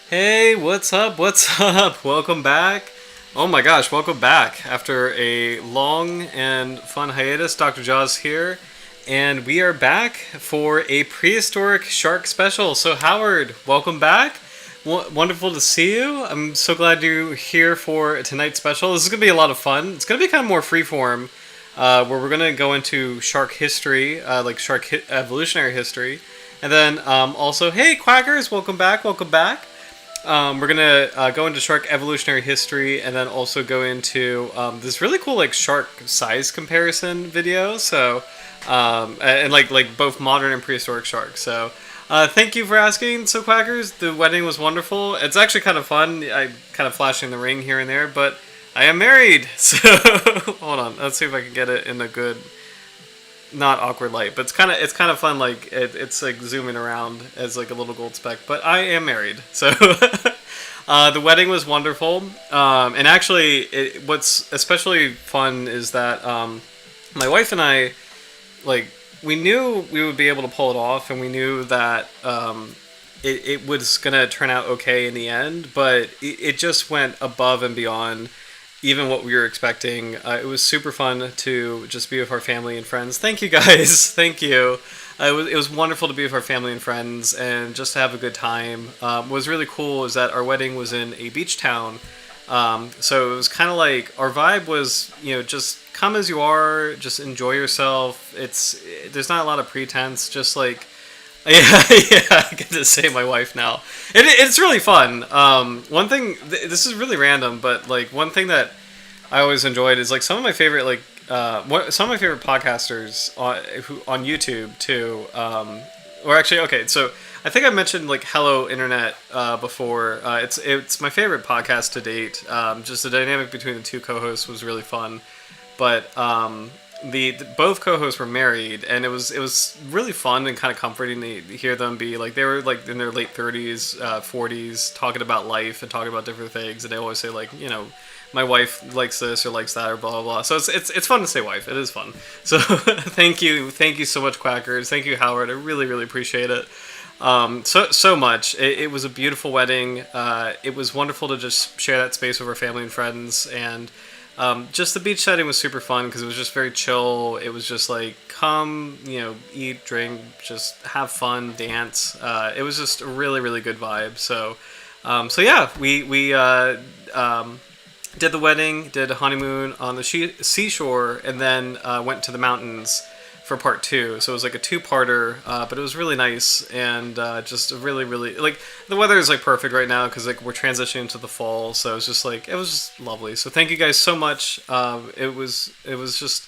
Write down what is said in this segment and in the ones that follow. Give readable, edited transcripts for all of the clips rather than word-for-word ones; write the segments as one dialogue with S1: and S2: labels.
S1: Hey, what's up? What's up? Welcome back. Oh my gosh, welcome back. After a long and fun hiatus, Dr. Jaws here, and we are back for a prehistoric shark special. So, Howard, welcome back. Wonderful to see you. I'm so glad you're here for tonight's special. This is going to be a lot of fun. It's going to be kind of more freeform, where we're going to go into shark history, like evolutionary history. And then also, hey, Quackers, welcome back, welcome back. We're gonna go into shark evolutionary history, and then also go into this really cool like shark size comparison video. So, and like both modern and prehistoric sharks. So, thank you for asking. So, Quackers, the wedding was wonderful. It's actually kind of fun. I kind of flashing the ring here and there, but I am married. So, hold on. Let's see if I can get it in a good, not awkward light, but it's kind of fun. Like it's like zooming around as like a little gold speck. But I am married, so the wedding was wonderful. And actually, what's especially fun is that my wife and I, like, we knew we would be able to pull it off, and we knew that it was gonna turn out okay in the end. But it just went above and beyond even what we were expecting. It was super fun to just be with our family and friends. Thank you guys. Thank you. It was wonderful to be with our family and friends and just to have a good time. What was really cool is that our wedding was in a beach town. So it was kind of like our vibe was, just come as you are, just enjoy yourself. There's not a lot of pretense, just like, yeah, yeah, I get to say my wife now. It's really fun. One thing, this is really random, but like one thing that I always enjoyed is like some of my favorite some of my favorite podcasters on YouTube too. Or actually, okay, so I think I mentioned like Hello Internet before. It's my favorite podcast to date. Just the dynamic between the two co-hosts was really fun, but the both co-hosts were married, and it was really fun and kind of comforting to hear them be like, they were like in their late 30s, 40s, talking about life and talking about different things, and they always say like, my wife likes this or likes that or blah blah blah. So it's fun to say wife. It is fun. So thank you so much, Quackers. Thank you, Howard. I really really appreciate it. So much. It was a beautiful wedding. It was wonderful to just share that space with our family and friends, and just the beach setting was super fun because it was just very chill. It was just like, come, eat, drink, just have fun, dance. It was just a really, really good vibe. So yeah, we did the wedding, did a honeymoon on the seashore, and then went to the mountains for part two. So it was like a two-parter, but it was really nice, and just a really, really, like, the weather is like perfect right now because like we're transitioning into the fall. So it was just lovely. So thank you guys so much. It was just,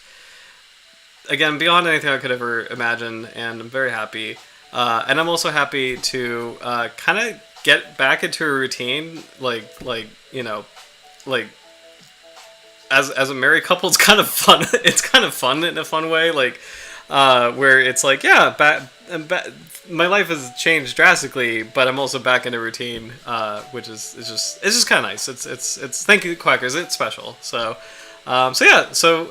S1: again, beyond anything I could ever imagine, and I'm very happy. And I'm also happy to kind of get back into a routine, like as a married couple. It's kind of fun. It's kind of fun in a fun way, like where it's like, yeah, my life has changed drastically, but I'm also back in a routine, which is it's just kind of nice. It's thank you, Quackers. It's special. So yeah. So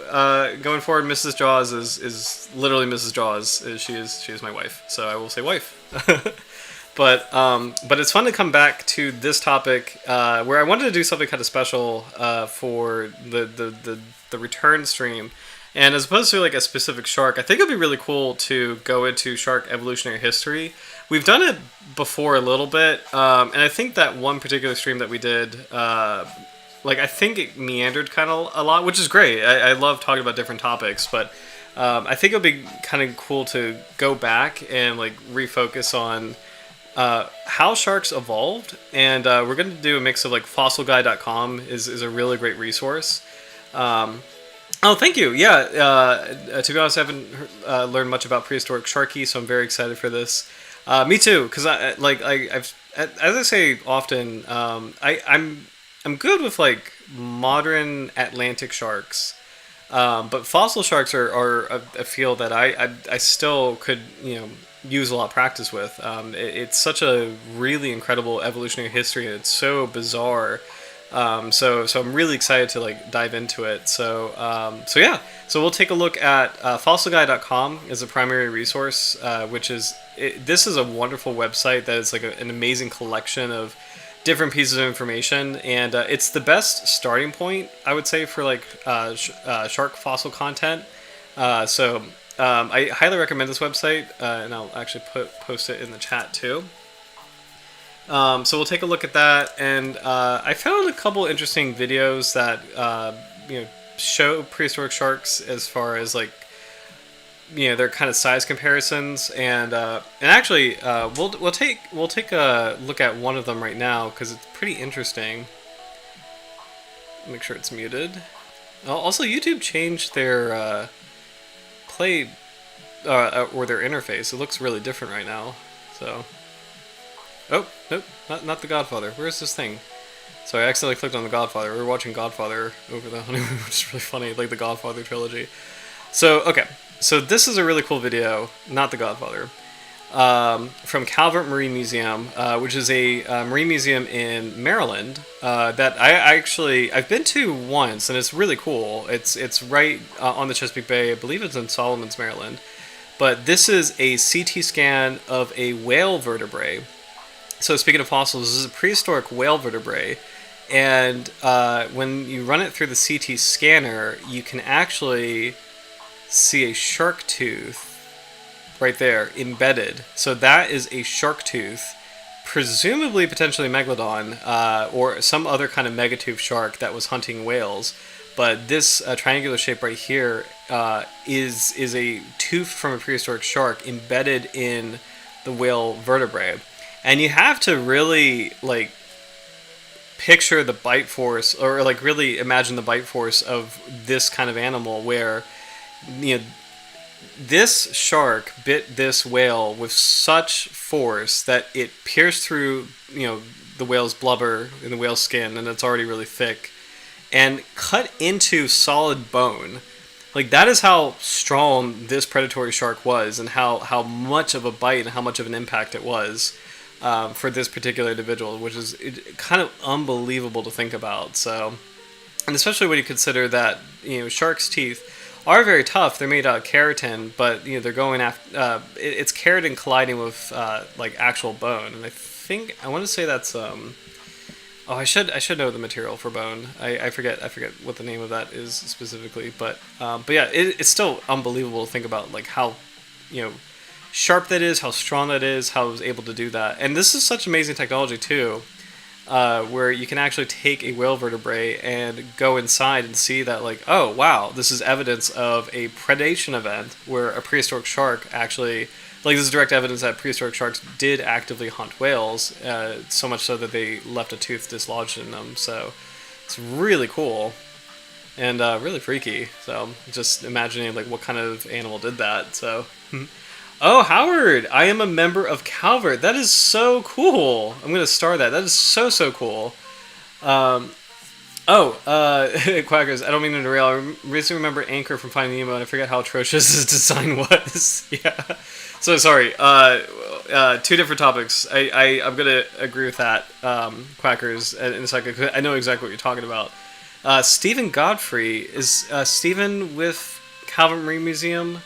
S1: going forward, Mrs. Jaws is literally Mrs. Jaws. She is my wife. So I will say wife. But it's fun to come back to this topic, where I wanted to do something kind of special for the return stream, and as opposed to like a specific shark, I think it'd be really cool to go into shark evolutionary history. We've done it before a little bit, and I think that one particular stream that we did, I think it meandered kind of a lot, which is great. I love talking about different topics, but I think it'd be kind of cool to go back and like refocus on how sharks evolved, and we're going to do a mix of like fossilguy.com is a really great resource. Oh, thank you. Yeah, to be honest, I haven't learned much about prehistoric sharky, so I'm very excited for this. Me too, because I've as I say often, I'm good with like modern Atlantic sharks, but fossil sharks are a field that I still could use a lot of practice with. It's such a really incredible evolutionary history, and it's so bizarre. So I'm really excited to like dive into it. So yeah. So we'll take a look at fossilguy.com as a primary resource, which is this is a wonderful website that is like an amazing collection of different pieces of information, and it's the best starting point, I would say, for like shark fossil content. I highly recommend this website, and I'll actually post it in the chat too. So we'll take a look at that, and I found a couple interesting videos that show prehistoric sharks as far as like their kind of size comparisons, and actually we'll take a look at one of them right now because it's pretty interesting. Make sure it's muted. Also, YouTube changed their play or their interface. It looks really different right now. So, oh nope, not The Godfather. Where's this thing? So I accidentally clicked on The Godfather. We were watching Godfather over the honeymoon, which is really funny, like the Godfather trilogy. So okay, so this is a really cool video, not The Godfather, from Calvert Marine Museum, which is a marine museum in Maryland that I've been to once, and it's really cool. It's right on the Chesapeake Bay. I believe it's in Solomons, Maryland. But this is a CT scan of a whale vertebrae. So speaking of fossils, this is a prehistoric whale vertebrae, and when you run it through the CT scanner, you can actually see a shark tooth right there embedded. So that is a shark tooth, presumably potentially megalodon or some other kind of megatooth shark that was hunting whales. But this triangular shape right here is a tooth from a prehistoric shark embedded in the whale vertebrae. And you have to really like picture the bite force, or like really imagine the bite force of this kind of animal, where this shark bit this whale with such force that it pierced through the whale's blubber and the whale's skin, and it's already really thick, and cut into solid bone. Like, that is how strong this predatory shark was, and how much of a bite and how much of an impact it was for this particular individual, which is kind of unbelievable to think about. So, and especially when you consider that sharks' teeth are very tough. They're made out of keratin, but they're going after it's keratin colliding with like actual bone, and I want to say that's I should know the material for bone. I forget what the name of that is specifically, but yeah, it's still unbelievable to think about, like, how sharp that is, how strong that is, how it was able to do that. And this is such amazing technology too, where you can actually take a whale vertebrae and go inside and see that, like, oh wow, this is evidence of a predation event where a prehistoric shark actually, like, this is direct evidence that prehistoric sharks did actively hunt whales, so much so that they left a tooth dislodged in them. So it's really cool and really freaky. So just imagining, like, what kind of animal did that. So oh, Howard, I am a member of Calvert. That is so cool. I'm going to star that. That is so cool. Quackers, I don't mean to derail. I recently remember Anchor from Finding Nemo, and I forget how atrocious his design was. Yeah. So sorry. Two different topics. I'm going to agree with that, Quackers, in a second, 'cause I know exactly what you're talking about. Stephen Godfrey. Is Stephen with Calvert Marine Museum?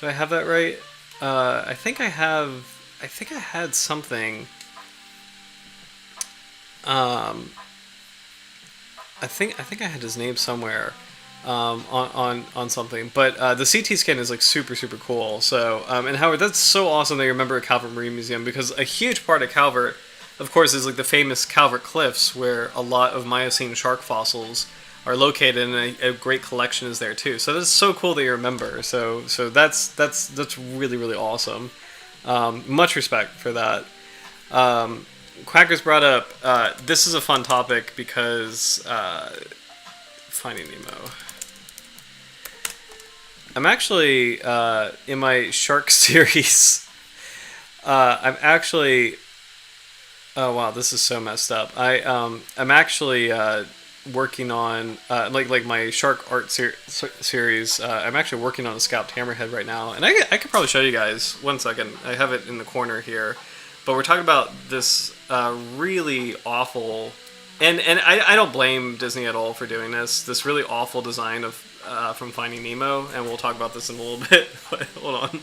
S1: Do I have that right? I think I had something. I think I had his name somewhere on something. But the CT scan is, like, super cool. So and Howard, that's so awesome that you remember a Calvert Marine Museum, because a huge part of Calvert, of course, is like the famous Calvert Cliffs, where a lot of Miocene shark fossils are located, and a great collection is there too. So that's so cool that you remember. So that's really awesome. Much respect for that. Quackers brought up, this is a fun topic because Finding Nemo. I'm actually in my shark series. I'm actually. Oh wow, this is so messed up. I'm actually working on like my shark art series. I'm actually working on a scalped hammerhead right now, and I could probably show you guys. One second, I have it in the corner here, but we're talking about this really awful, and I don't blame Disney at all for doing this really awful design of from Finding Nemo, and we'll talk about this in a little bit. But hold on.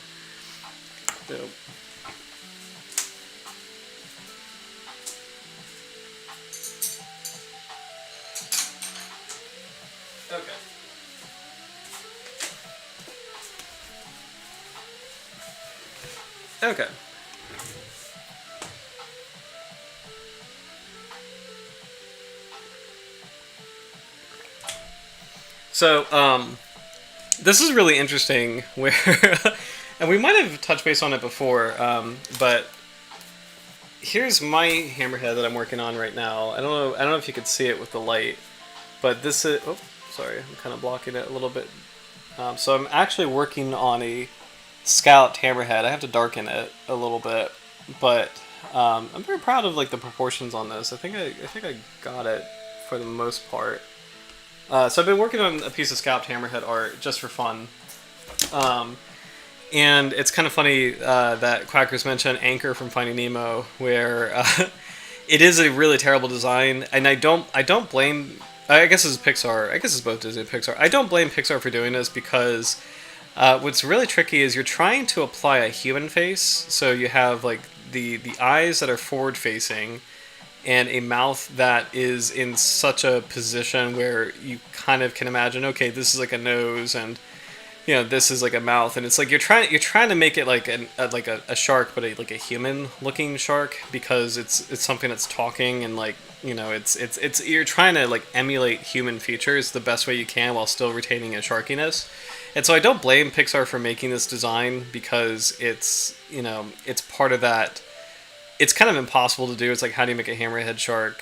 S1: Yep. Okay. So, this is really interesting. Where, and we might have touched base on it before, but here's my hammerhead that I'm working on right now. I don't know. I don't know if you could see it with the light, but this is. Oh, sorry. I'm kind of blocking it a little bit. So I'm actually working on a scalloped hammerhead. I have to darken it a little bit, but I'm very proud of like the proportions on this. I think I got it for the most part. So I've been working on a piece of scalloped hammerhead art just for fun. And it's kind of funny that Quackers mentioned Anchor from Finding Nemo, where it is a really terrible design, and I don't blame. I guess it's Pixar. I guess it's both Disney and Pixar. I don't blame Pixar for doing this because what's really tricky is you're trying to apply a human face, so you have like the eyes that are forward facing, and a mouth that is in such a position where you kind of can imagine, okay, this is like a nose, and this is like a mouth, and it's like you're trying to make it like a shark, but like a human looking shark, because it's something that's talking, and like it's you're trying to like emulate human features the best way you can while still retaining a sharkiness. And so I don't blame Pixar for making this design, because it's part of that. It's kind of impossible to do. It's like, how do you make a hammerhead shark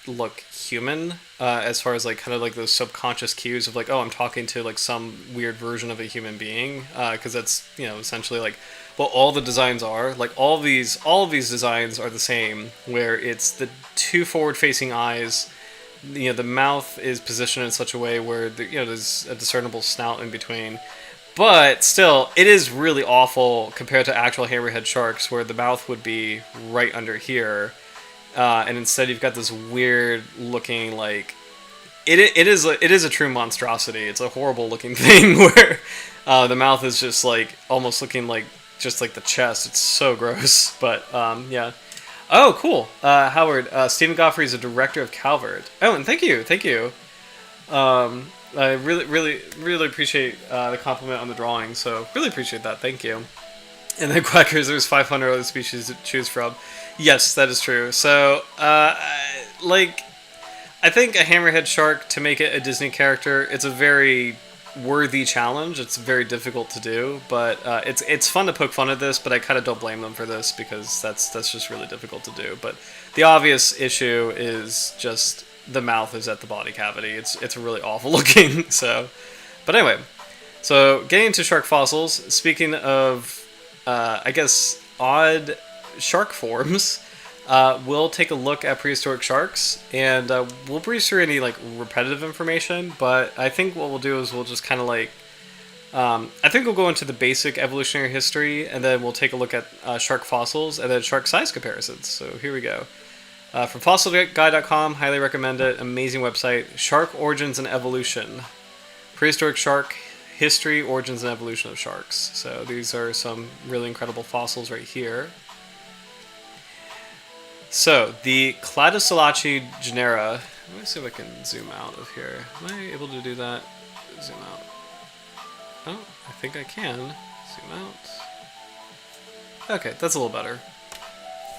S1: look human, as far as like kind of like those subconscious cues of like, oh, I'm talking to like some weird version of a human being, because that's essentially like what all the designs are. Like all of these designs are the same, where it's the two forward facing eyes. The mouth is positioned in such a way where there's a discernible snout in between. But still, it is really awful compared to actual hammerhead sharks, where the mouth would be right under here. And instead you've got this weird looking, like, it is a true monstrosity. It's a horrible looking thing where the mouth is just like almost looking like just like the chest. It's so gross. But yeah. Oh, cool. Howard, Stephen Godfrey is a director of Calvert. Oh, and thank you. I really appreciate the compliment on the drawing. So really appreciate that. Thank you. And then Quackers, there's 500 other species to choose from. Yes, that is true. So, like, I think a hammerhead shark, to make it a Disney character, it's a very worthy challenge. It's very difficult to do, but it's fun to poke fun at this. But I kind of don't blame them for this, because that's just really difficult to do. But the obvious issue is just the mouth is at the body cavity. It's really awful looking. So, but anyway, so getting into shark fossils. Speaking of, I guess, odd shark forms, we'll take a look at prehistoric sharks, and we'll breeze through any like repetitive information, but I think what we'll do is we'll just kind of like I think we'll go into the basic evolutionary history, and then we'll take a look at shark fossils and then shark size comparisons. So here we go. From fossilguy.com, highly recommend it. Amazing website. Shark origins and evolution. Prehistoric shark history, origins and evolution of sharks. So these are some really incredible fossils right here. So, the Cladocellaceae genera. Let me see if I can zoom out of here. Am I able to do that? Zoom out. Oh, I think I can. Zoom out. Okay, that's a little better.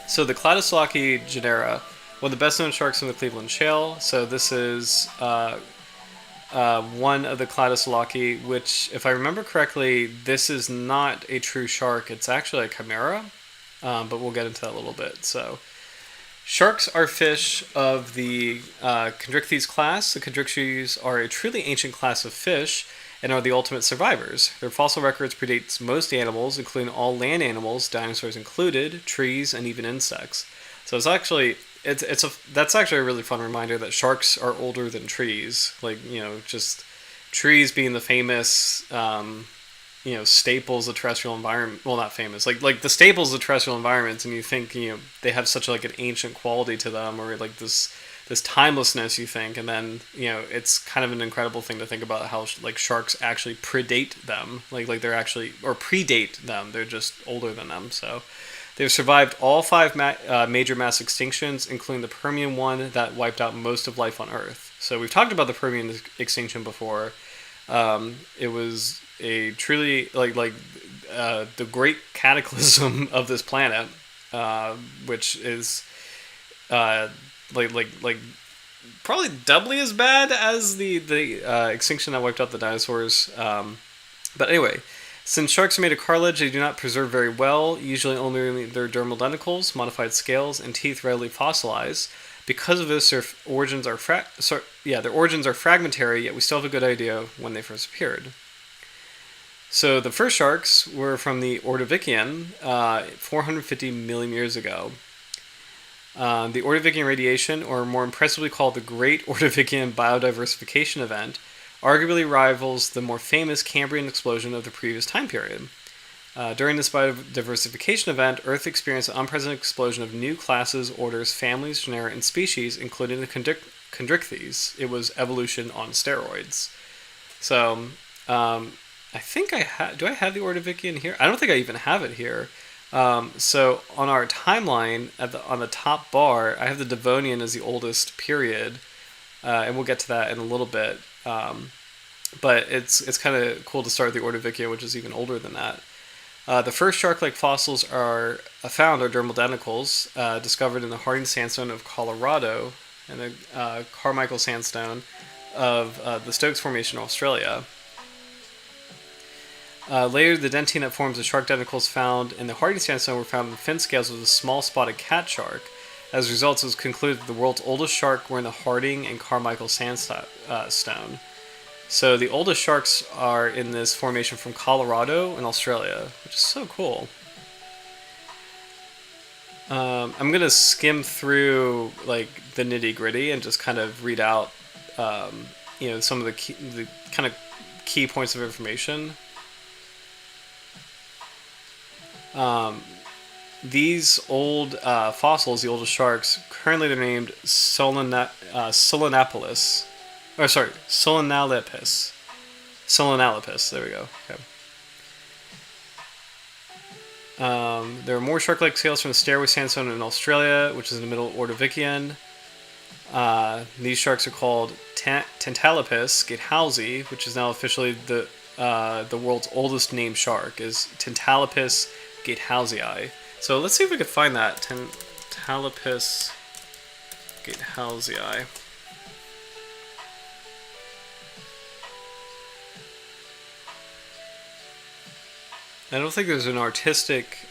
S1: So, the Cladocellaceae genera, one of the best known sharks from the Cleveland Shale. So, this is one of the Cladocellaceae, which, if I remember correctly, this is not a true shark. It's actually a chimera, but we'll get into that a little bit. So, sharks are fish of the Chondrichthyes class. The Chondrichthyes are a truly ancient class of fish and are the ultimate survivors. Their fossil records predates most animals, including all land animals, dinosaurs included, trees, and even insects. So it's actually that's actually a really fun reminder that sharks are older than trees. Like, just trees being the famous staples of terrestrial environment. Well, not famous, like the staples of terrestrial environments, and you think they have such like an ancient quality to them, or like this timelessness, you think, and then it's kind of an incredible thing to think about how like sharks actually predate them, like they're actually, or predate them, they're just older than them. So they've survived all five major mass extinctions, including the Permian one that wiped out most of life on Earth. So we've talked about the Permian extinction before. It was a truly the great cataclysm of this planet, which is uh, like probably doubly as bad as the extinction that wiped out the dinosaurs. But anyway, since sharks are made of cartilage, they do not preserve very well. Usually, only their dermal denticles, modified scales, and teeth readily fossilize. Because of this, their origins are their origins are fragmentary. Yet we still have a good idea when they first appeared. So the first sharks were from the Ordovician, 450 million years ago. The Ordovician radiation, or more impressively called the Great Ordovician Biodiversification Event, arguably rivals the more famous Cambrian explosion of the previous time period. During this biodiversification event, Earth experienced an unprecedented explosion of new classes, orders, families, genera, and species, including the Chondrichthyes. It was evolution on steroids. So, I think do I have the Ordovician here? I don't think I even have it here. So on our timeline, on the top bar, I have the Devonian as the oldest period, and we'll get to that in a little bit. But it's kind of cool to start the Ordovician, which is even older than that. The first shark-like fossils found are dermal denticles, discovered in the Harding Sandstone of Colorado and the Carmichael Sandstone of the Stokes Formation in Australia. Later, the dentine that forms the shark denticles found in the Harding Sandstone were found in fin scales of the small spotted cat shark. As a result, it was concluded that the world's oldest shark were in the Harding and Carmichael Sandstone. So the oldest sharks are in this formation from Colorado and Australia, which is so cool. I'm gonna skim through like the nitty gritty and just kind of read out, some of the kind of key points of information. These old fossils, the oldest sharks, currently they're named Solenapalus. Or sorry, Solenalipus. Solenalipus, there we go. Okay. There are more shark-like scales from the Stairway Sandstone in Australia, which is in the middle Ordovician. These sharks are called Tantalipus gatehousi, which is now officially the world's oldest named shark, is Tantalipus gatehousii. So let's see if we can find that. Tantalipus gatehousii. I don't think there's an artistic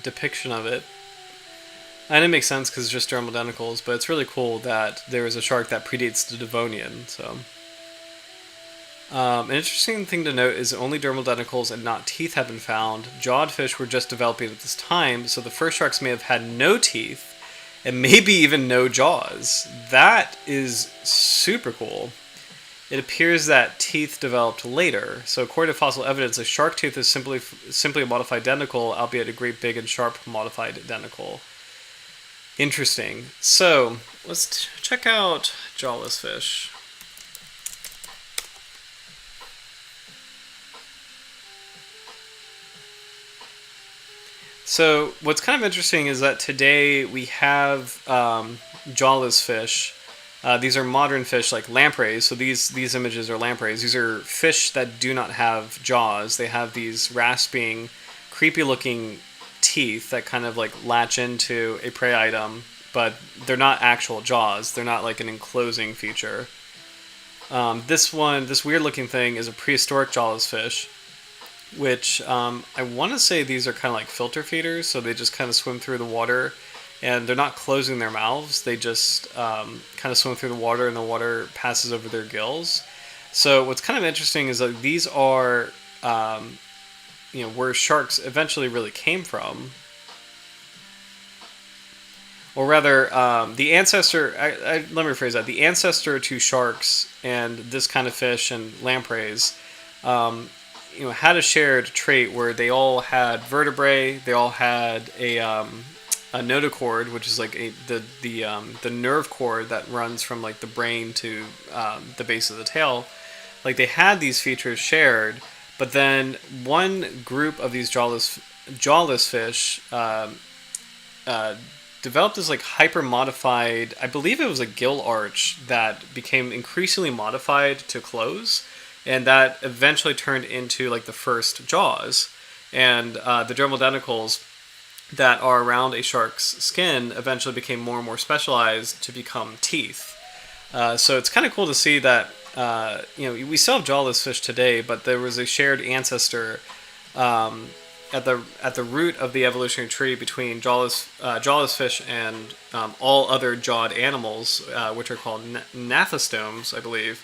S1: depiction of it. And it makes sense because it's just dermal denticles, but it's really cool that there is a shark that predates the Devonian. So, an interesting thing to note is that only dermal denticles and not teeth have been found. Jawed fish were just developing at this time, so the first sharks may have had no teeth and maybe even no jaws. That is super cool. It appears that teeth developed later. So according to fossil evidence, a shark tooth is simply a modified denticle, albeit a great big and sharp modified denticle. Interesting. So let's check out jawless fish. So what's kind of interesting is that today we have jawless fish. These are modern fish like lampreys. So these images are lampreys. These are fish that do not have jaws. They have these rasping, creepy-looking teeth that kind of like latch into a prey item, but they're not actual jaws. They're not like an enclosing feature. This weird-looking thing is a prehistoric jawless fish, which I want to say these are kind of like filter feeders, so they just kind of swim through the water. And they're not closing their mouths. They just kind of swim through the water, and the water passes over their gills. So what's kind of interesting is that these are, where sharks eventually really came from. Or rather, the ancestor. Let me rephrase that. The ancestor to sharks and this kind of fish and lampreys, had a shared trait where they all had vertebrae. They all had a notochord, which is like the nerve cord that runs from like the brain to the base of the tail. Like they had these features shared, but then one group of these jawless fish developed this like hyper modified. I believe it was a gill arch that became increasingly modified to close, and that eventually turned into like the first jaws. And the dermal denticles that are around a shark's skin eventually became more and more specialized to become teeth. So it's kind of cool to see that we still have jawless fish today, but there was a shared ancestor at the root of the evolutionary tree between jawless fish and all other jawed animals, which are called gnathostomes, I believe.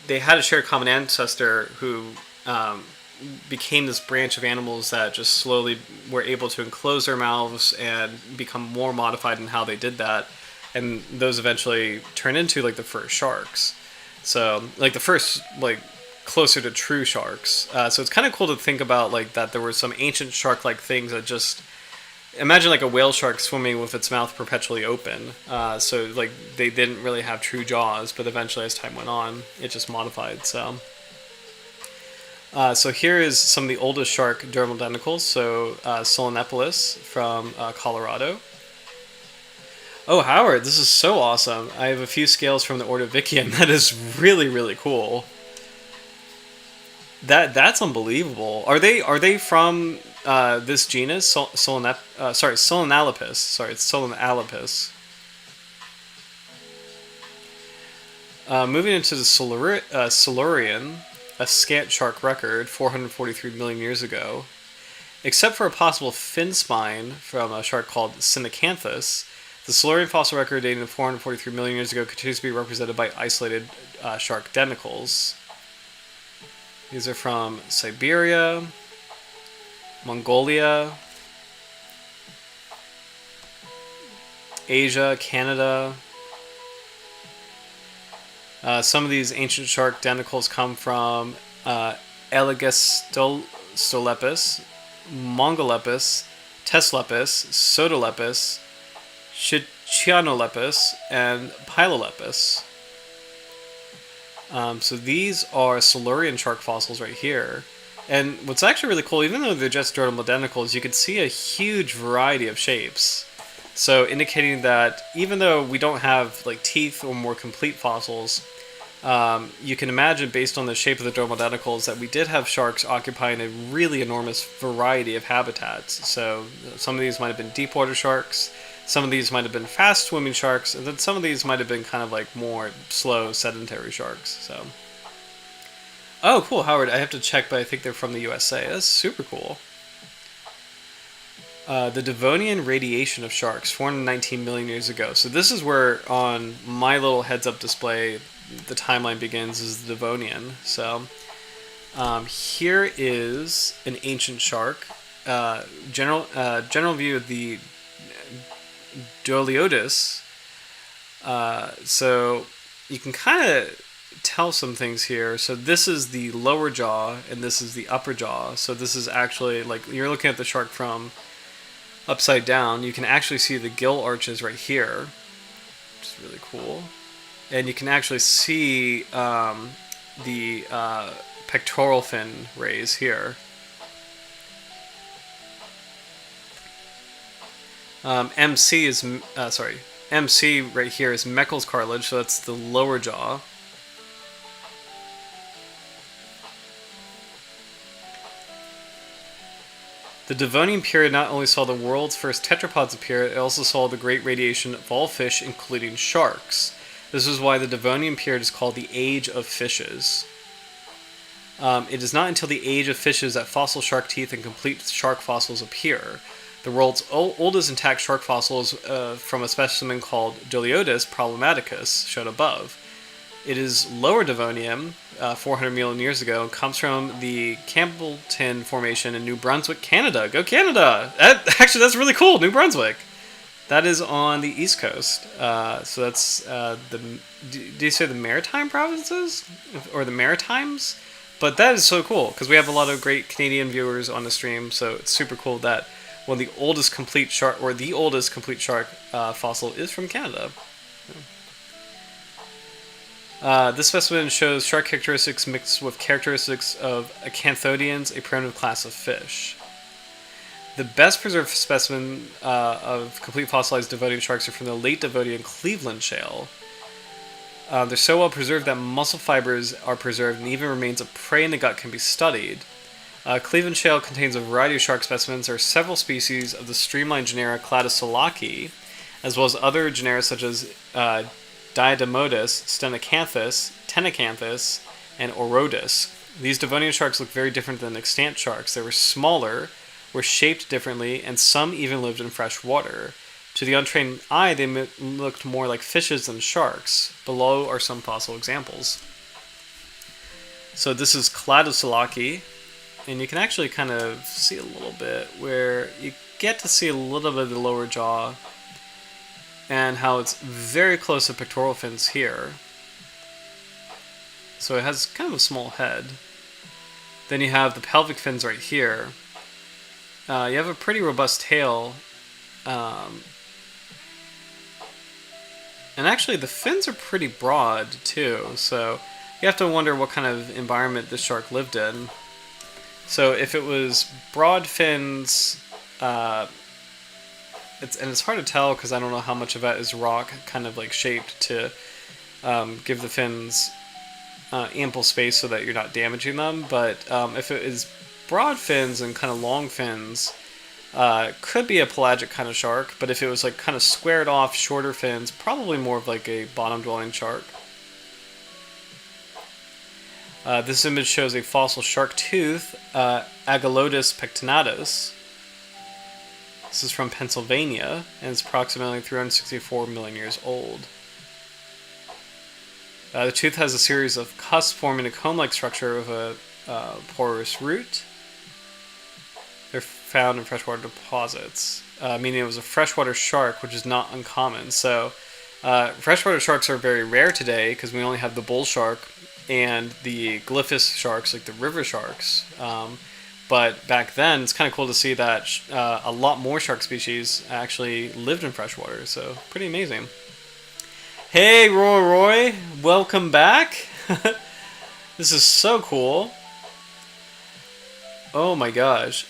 S1: They had a shared common ancestor who became this branch of animals that just slowly were able to enclose their mouths and become more modified in how they did that, and those eventually turned into like the first sharks. So like the first like closer to true sharks. So it's kind of cool to think about like that there were some ancient shark-like things that just imagine like a whale shark swimming with its mouth perpetually open. So like they didn't really have true jaws, but eventually as time went on, it just modified. So here is some of the oldest shark dermal denticles. So Solenepolis from Colorado. Oh, Howard, this is so awesome. I have a few scales from the Ordovician. That is really, really cool. That's unbelievable. Are they from this genus? Solenalopus. Sorry, it's Solenalopus. Moving into the Silurian, a scant shark record, 443 million years ago. Except for a possible fin spine from a shark called Synacanthus, the Silurian fossil record dating to 443 million years ago continues to be represented by isolated shark denticles. These are from Siberia, Mongolia, Asia, Canada. Some of these ancient shark denticles come from Elegastolepus, Mongolepus, Teslepus, Sodolepus, Chianolepus, and Pylolepus. So these are Silurian shark fossils right here. And what's actually really cool, even though they're just dermal denticles, you can see a huge variety of shapes. So indicating that even though we don't have like teeth or more complete fossils, you can imagine based on the shape of the dermal denticles that we did have sharks occupying a really enormous variety of habitats. So some of these might have been deep water sharks, some of these might have been fast swimming sharks, and then some of these might have been kind of like more slow sedentary sharks. So, oh cool, Howard, I have to check, but I think they're from the USA. That's super cool. The Devonian radiation of sharks, 419 million years ago. So this is where on my little heads-up display the timeline begins, is the Devonian. So here is an ancient shark. General view of the Doliotis. So you can kind of tell some things here. So this is the lower jaw, and this is the upper jaw. So this is actually like you're looking at the shark from upside down. You can actually see the gill arches right here, which is really cool. And you can actually see the pectoral fin rays here. MC right here is Meckel's cartilage, so that's the lower jaw. The Devonian period not only saw the world's first tetrapods appear, it also saw the great radiation of all fish, including sharks. This is why the Devonian period is called the Age of Fishes. It is not until the Age of Fishes that fossil shark teeth and complete shark fossils appear. The world's oldest intact shark fossils from a specimen called Doliotis problematicus, shown above. It is lower Devonian, 400 million years ago, and comes from the Campbellton Formation in New Brunswick, Canada. Go Canada! Actually, that's really cool, New Brunswick. That is on the East Coast. So that's do you say the Maritime provinces? Or the Maritimes? But that is so cool, because we have a lot of great Canadian viewers on the stream, so it's super cool that one of the oldest complete shark, or the oldest complete shark fossil is from Canada. This specimen shows shark characteristics mixed with characteristics of acanthodians, a primitive class of fish. The best preserved specimen of complete fossilized Devonian sharks are from the late Devonian Cleveland Shale. They're so well preserved that muscle fibers are preserved and even remains of prey in the gut can be studied. Cleveland Shale contains a variety of shark specimens. There are several species of the streamlined genera Cladosolaki, as well as other genera such as Diademodus, Stenocanthus, Tenacanthus, and Orodus. These Devonian sharks look very different than extant sharks. They were smaller, were shaped differently, and some even lived in fresh water. To the untrained eye, they looked more like fishes than sharks. Below are some fossil examples. So this is Cladosolaki, and you can actually kind of see a little bit where you get to see a little bit of the lower jaw and how it's very close to pectoral fins here. So it has kind of a small head. Then you have the pelvic fins right here. You have a pretty robust tail. And actually the fins are pretty broad too, so you have to wonder what kind of environment this shark lived in. So if it was broad fins, it's hard to tell because I don't know how much of that is rock kind of like shaped to give the fins ample space so that you're not damaging them. But if it is broad fins and kind of long fins, could be a pelagic kind of shark. But if it was like kind of squared off, shorter fins, probably more of like a bottom dwelling shark. This image shows a fossil shark tooth, Agalotis pectinatus. This is from Pennsylvania, and it's approximately 364 million years old. The tooth has a series of cusps forming a comb-like structure of a porous root. They're found in freshwater deposits, meaning it was a freshwater shark, which is not uncommon. So freshwater sharks are very rare today because we only have the bull shark and the glyphis sharks, like the river sharks. But back then, it's kind of cool to see that a lot more shark species actually lived in freshwater. So pretty amazing. Hey, Roy, welcome back. This is so cool. Oh my gosh.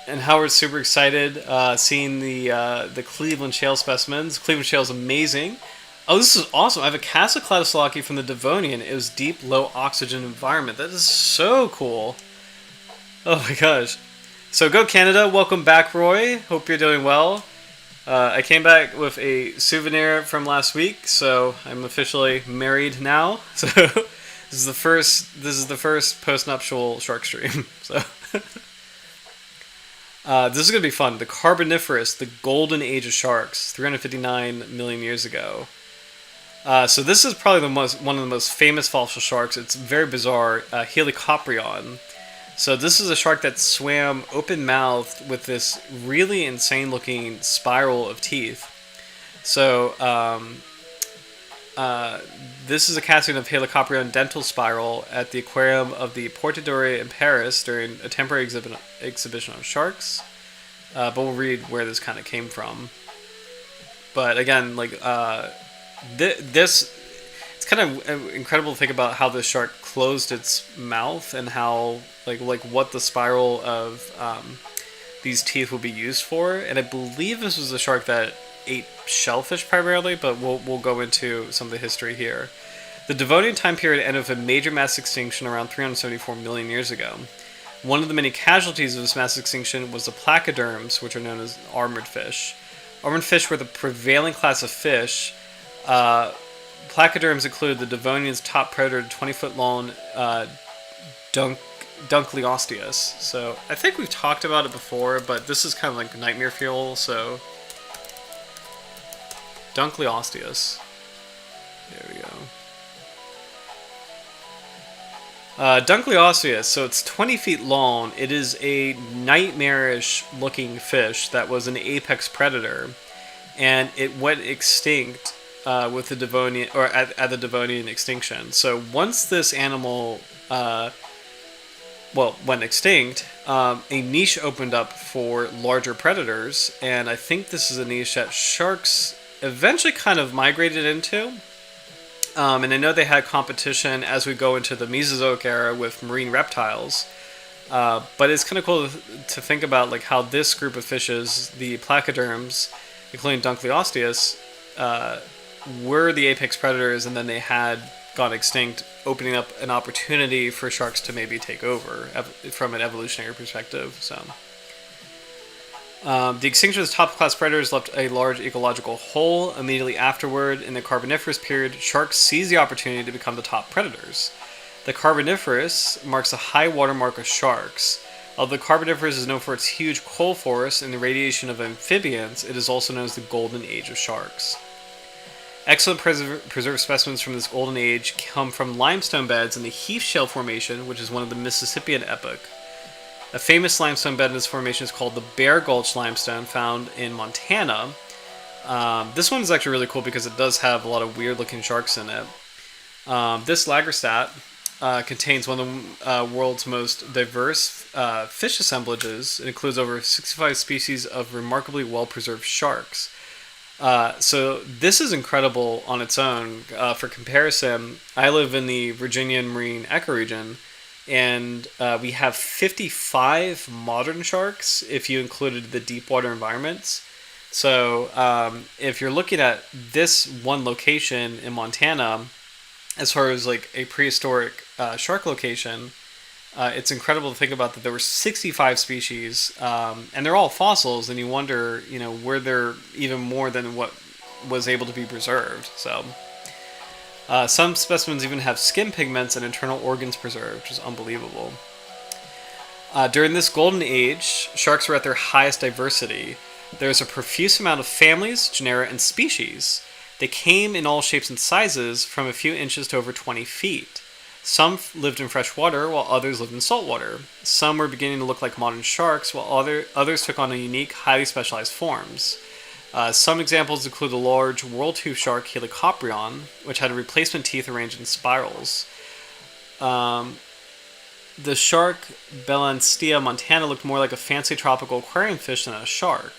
S1: And Howard's super excited seeing the Cleveland Shale specimens. Cleveland Shale is amazing. Oh, this is awesome. I have a cast of Cladosolaki from the Devonian. It was deep, low oxygen environment. That is so cool. Oh my gosh. So go Canada. Welcome back, Roy. Hope you're doing well. I came back with a souvenir from last week, so I'm officially married now. So this is the first post-nuptial shark stream. So this is gonna be fun. The Carboniferous, the golden age of sharks, 359 million years ago. So this is probably one of the most famous fossil sharks. It's very bizarre. Helicoprion. So this is a shark that swam open-mouthed with this really insane-looking spiral of teeth. So this is a casting of Helicoprion dental spiral at the aquarium of the Porte d'Or in Paris during a temporary exhibition of sharks. But we'll read where this kind of came from. But again, like this, it's kind of incredible to think about how this shark closed its mouth and how like what the spiral of these teeth would be used for. And I believe this was a shark that ate shellfish primarily, but we'll go into some of the history here. The Devonian time period ended with a major mass extinction around 374 million years ago. One of the many casualties of this mass extinction was the placoderms, which are known as armored fish. Armored fish were the prevailing class of fish. Placoderms include the Devonian's top predator, 20-foot long Dunkleosteus. So I think we've talked about it before, but this is kind of like nightmare fuel. So Dunkleosteus. There we go. Dunkleosteus, so it's 20 feet long. It is a nightmarish looking fish that was an apex predator, and it went extinct with the Devonian, or at the Devonian extinction. So once this animal went extinct, a niche opened up for larger predators, and I think this is a niche that sharks eventually kind of migrated into. And I know they had competition as we go into the Mesozoic era with marine reptiles. But it's kind of cool to think about like how this group of fishes, the placoderms, including Dunkleosteus, were the apex predators, and then they had gone extinct, opening up an opportunity for sharks to maybe take over from an evolutionary perspective. So. The extinction of the top-class predators left a large ecological hole. Immediately afterward, in the Carboniferous period, sharks seized the opportunity to become the top predators. The Carboniferous marks the high water mark of sharks. Although the Carboniferous is known for its huge coal forests and the radiation of amphibians, it is also known as the Golden Age of sharks. Excellent preserved specimens from this Golden Age come from limestone beds in the Heath Shale Formation, which is one of the Mississippian epoch. A famous limestone bed in this formation is called the Bear Gulch Limestone, found in Montana. This one is actually really cool because it does have a lot of weird-looking sharks in it. This Lagerstadt contains one of the world's most diverse fish assemblages. It includes over 65 species of remarkably well-preserved sharks. So this is incredible on its own. For comparison, I live in the Virginian marine ecoregion, and we have 55 modern sharks if you included the deep water environments. So if you're looking at this one location in Montana, as far as like a prehistoric shark location, it's incredible to think about that there were 65 species, and they're all fossils, and you wonder, were there even more than what was able to be preserved? So some specimens even have skin pigments and internal organs preserved, which is unbelievable. During this golden age, sharks were at their highest diversity. There's a profuse amount of families, genera, and species. They came in all shapes and sizes, from a few inches to over 20 feet. Some lived in fresh water, while others lived in salt water. Some were beginning to look like modern sharks, while others took on unique, highly specialized forms. Some examples include the large whirl-tooth shark Helicoprion, which had replacement teeth arranged in spirals. The shark Balanstia montana looked more like a fancy tropical aquarium fish than a shark.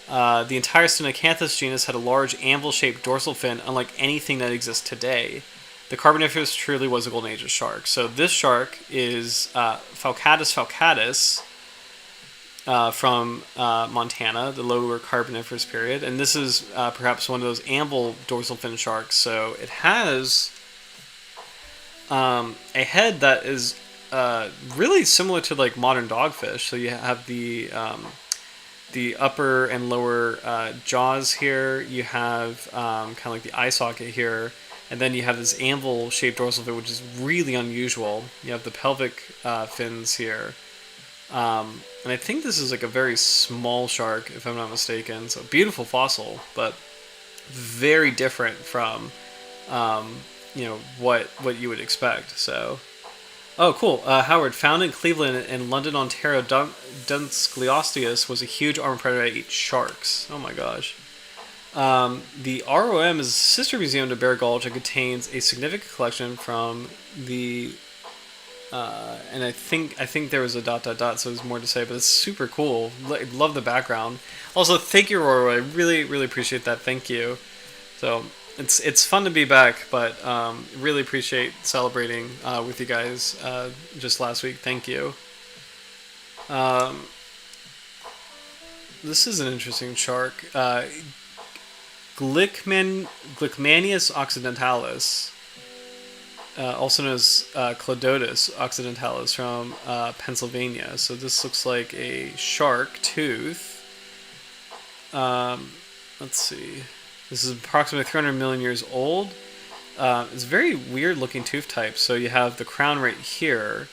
S1: The entire Stenocanthus genus had a large anvil-shaped dorsal fin, unlike anything that exists today. The Carboniferous truly was a golden age of sharks. So this shark is Falcatus falcatus from Montana, the lower Carboniferous period. And this is perhaps one of those anvil dorsal fin sharks. So it has a head that is really similar to like modern dogfish. So you have the upper and lower jaws here. You have kind of like the eye socket here. And then you have this anvil-shaped dorsal fin, which is really unusual. You have the pelvic fins here. And I think this is like a very small shark, if I'm not mistaken. So beautiful fossil, but very different from, what you would expect. So, oh, cool. Howard, found in Cleveland and London, Ontario, Dunscleosteus was a huge armored predator that ate sharks. Oh my gosh. The ROM is a sister museum to Bear Gulch and contains a significant collection from the, and I think there was a ... so there's more to say, but it's super cool. Love the background. Also, thank you, Roro. I really, really appreciate that. Thank you. So it's fun to be back, but really appreciate celebrating with you guys just last week. Thank you. This is an interesting shark. Glycmanius occidentalis, also known as Clodotis occidentalis, from Pennsylvania. So this looks like a shark tooth. Let's see. This is approximately 300 million years old. It's a very weird looking tooth type. So you have the crown right here,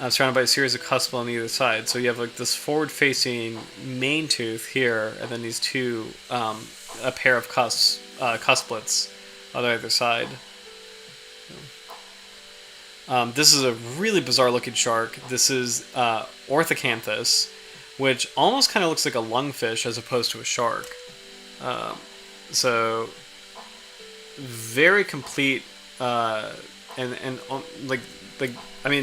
S1: surrounded by a series of cusps on either side. So you have like this forward-facing main tooth here, and then these two, a pair of cusplets on either side. This is a really bizarre-looking shark. This is Orthocanthus, which almost kind of looks like a lungfish as opposed to a shark. So very complete, and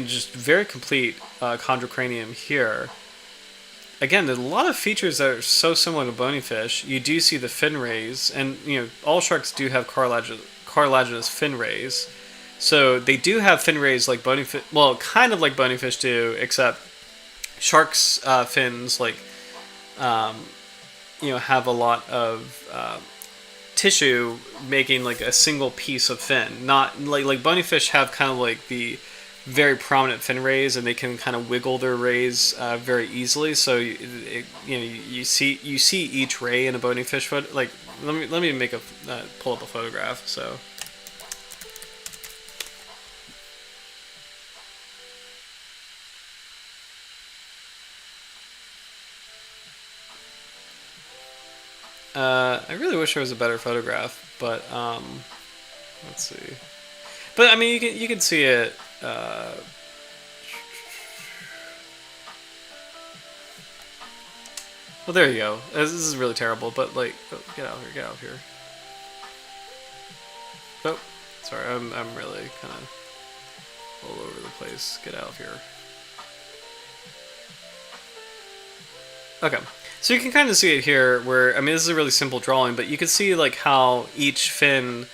S1: just very complete chondrocranium here. Again, there's a lot of features that are so similar to bony fish. You do see the fin rays, and all sharks do have cartilaginous fin rays. So they do have fin rays like bony fish. Well, kind of like bony fish do, except sharks' fins have a lot of tissue making like a single piece of fin. Not like bonyfish have kind of like the very prominent fin rays, and they can kind of wiggle their rays very easily. So you see each ray in a bonyfish foot. Like let me make a pull up a photograph. So. I really wish there was a better photograph, but let's see. But I mean, you can see it. Well, there you go. This is really terrible, but like, oh, get out of here, get out of here. Oh, sorry, I'm really kind of all over the place. Get out of here. Okay. So you can kind of see it here where, I mean, this is a really simple drawing, but you can see like how each fin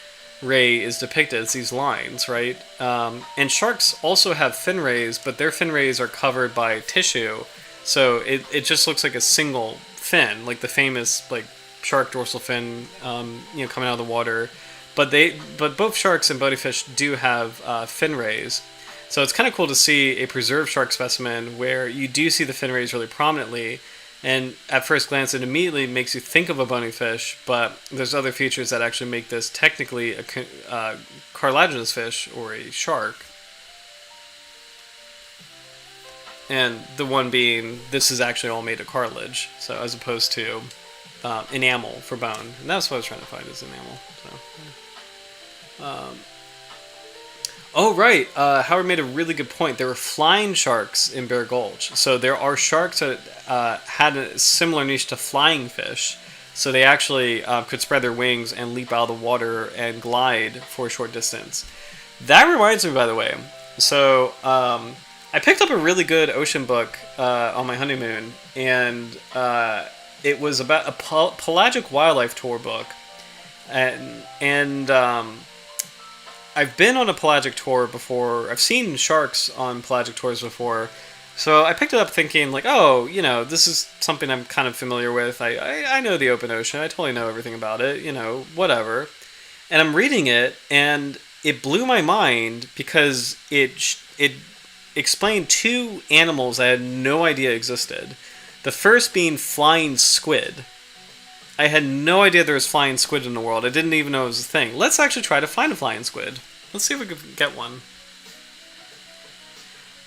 S1: ray is depicted. It's these lines, right? And sharks also have fin rays, but their fin rays are covered by tissue. So it just looks like a single fin, like the famous like shark dorsal fin, coming out of the water. But both sharks and bonyfish do have fin rays. So it's kind of cool to see a preserved shark specimen where you do see the fin rays really prominently. And at first glance, it immediately makes you think of a bonyfish, but there's other features that actually make this technically a cartilaginous fish or a shark. And the one being, this is actually all made of cartilage, so as opposed to enamel for bone. And that's what I was trying to find, is enamel. So, oh, right. Howard made a really good point. There were flying sharks in Bear Gulch. So there are sharks that had a similar niche to flying fish. So they actually could spread their wings and leap out of the water and glide for a short distance. That reminds me, by the way. So I picked up a really good ocean book on my honeymoon. And it was about a pelagic wildlife tour book. And I've been on a pelagic tour before. I've seen sharks on pelagic tours before. So I picked it up thinking like, oh, this is something I'm kind of familiar with. I know the open ocean. I totally know everything about it, whatever. And I'm reading it, and it blew my mind because it explained two animals I had no idea existed. The first being flying squid. I had no idea there was flying squid in the world. I didn't even know it was a thing. Let's actually try to find a flying squid. Let's see if we can get one.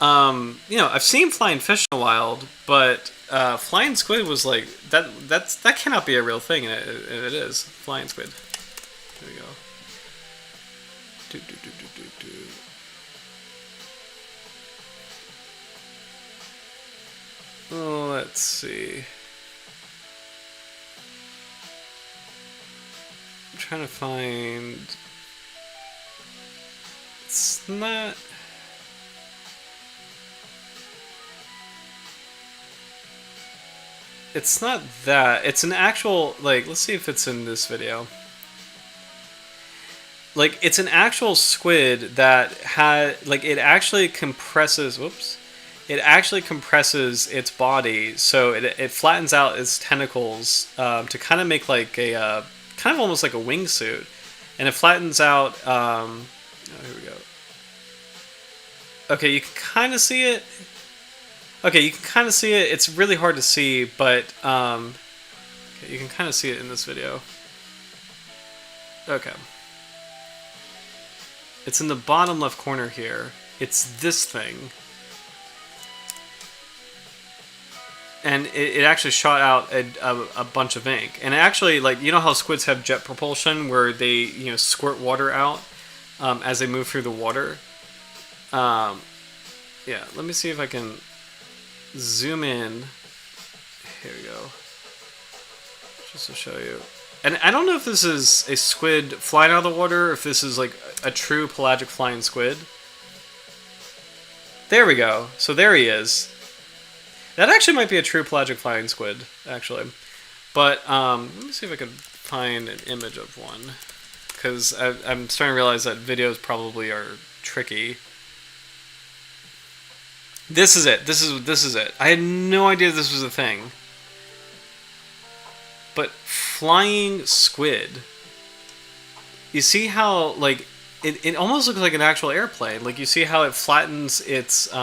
S1: I've seen flying fish in the wild, but flying squid was like that cannot be a real thing, and it is flying squid. There we go. Oh, let's see. I'm trying to find. It's not. It's not that. It's an actual, like, let's see if it's in this video. Like, it's an actual squid that had, like, it actually compresses, whoops. It actually compresses its body, so it flattens out its tentacles to kind of make like a, kind of almost like a wingsuit. And it flattens out, oh, here we go. Okay, you can kind of see it. Okay, you can kind of see it. It's really hard to see, but okay, you can kind of see it in this video. Okay. It's in the bottom left corner here. It's this thing. And it actually shot out a bunch of ink. And actually, like, you know how squids have jet propulsion where they, squirt water out as they move through the water? Yeah, let me see if I can zoom in. Here we go. Just to show you. And I don't know if this is a squid flying out of the water, or if this is like a true pelagic flying squid. There we go. So there he is. That actually might be a true pelagic flying squid, actually. But let me see if I can find an image of one, because I'm starting to realize that videos probably are tricky. This is it. This is it. I had no idea this was a thing. But flying squid. you see how like it almost looks like an actual airplane. Like you see how it flattens its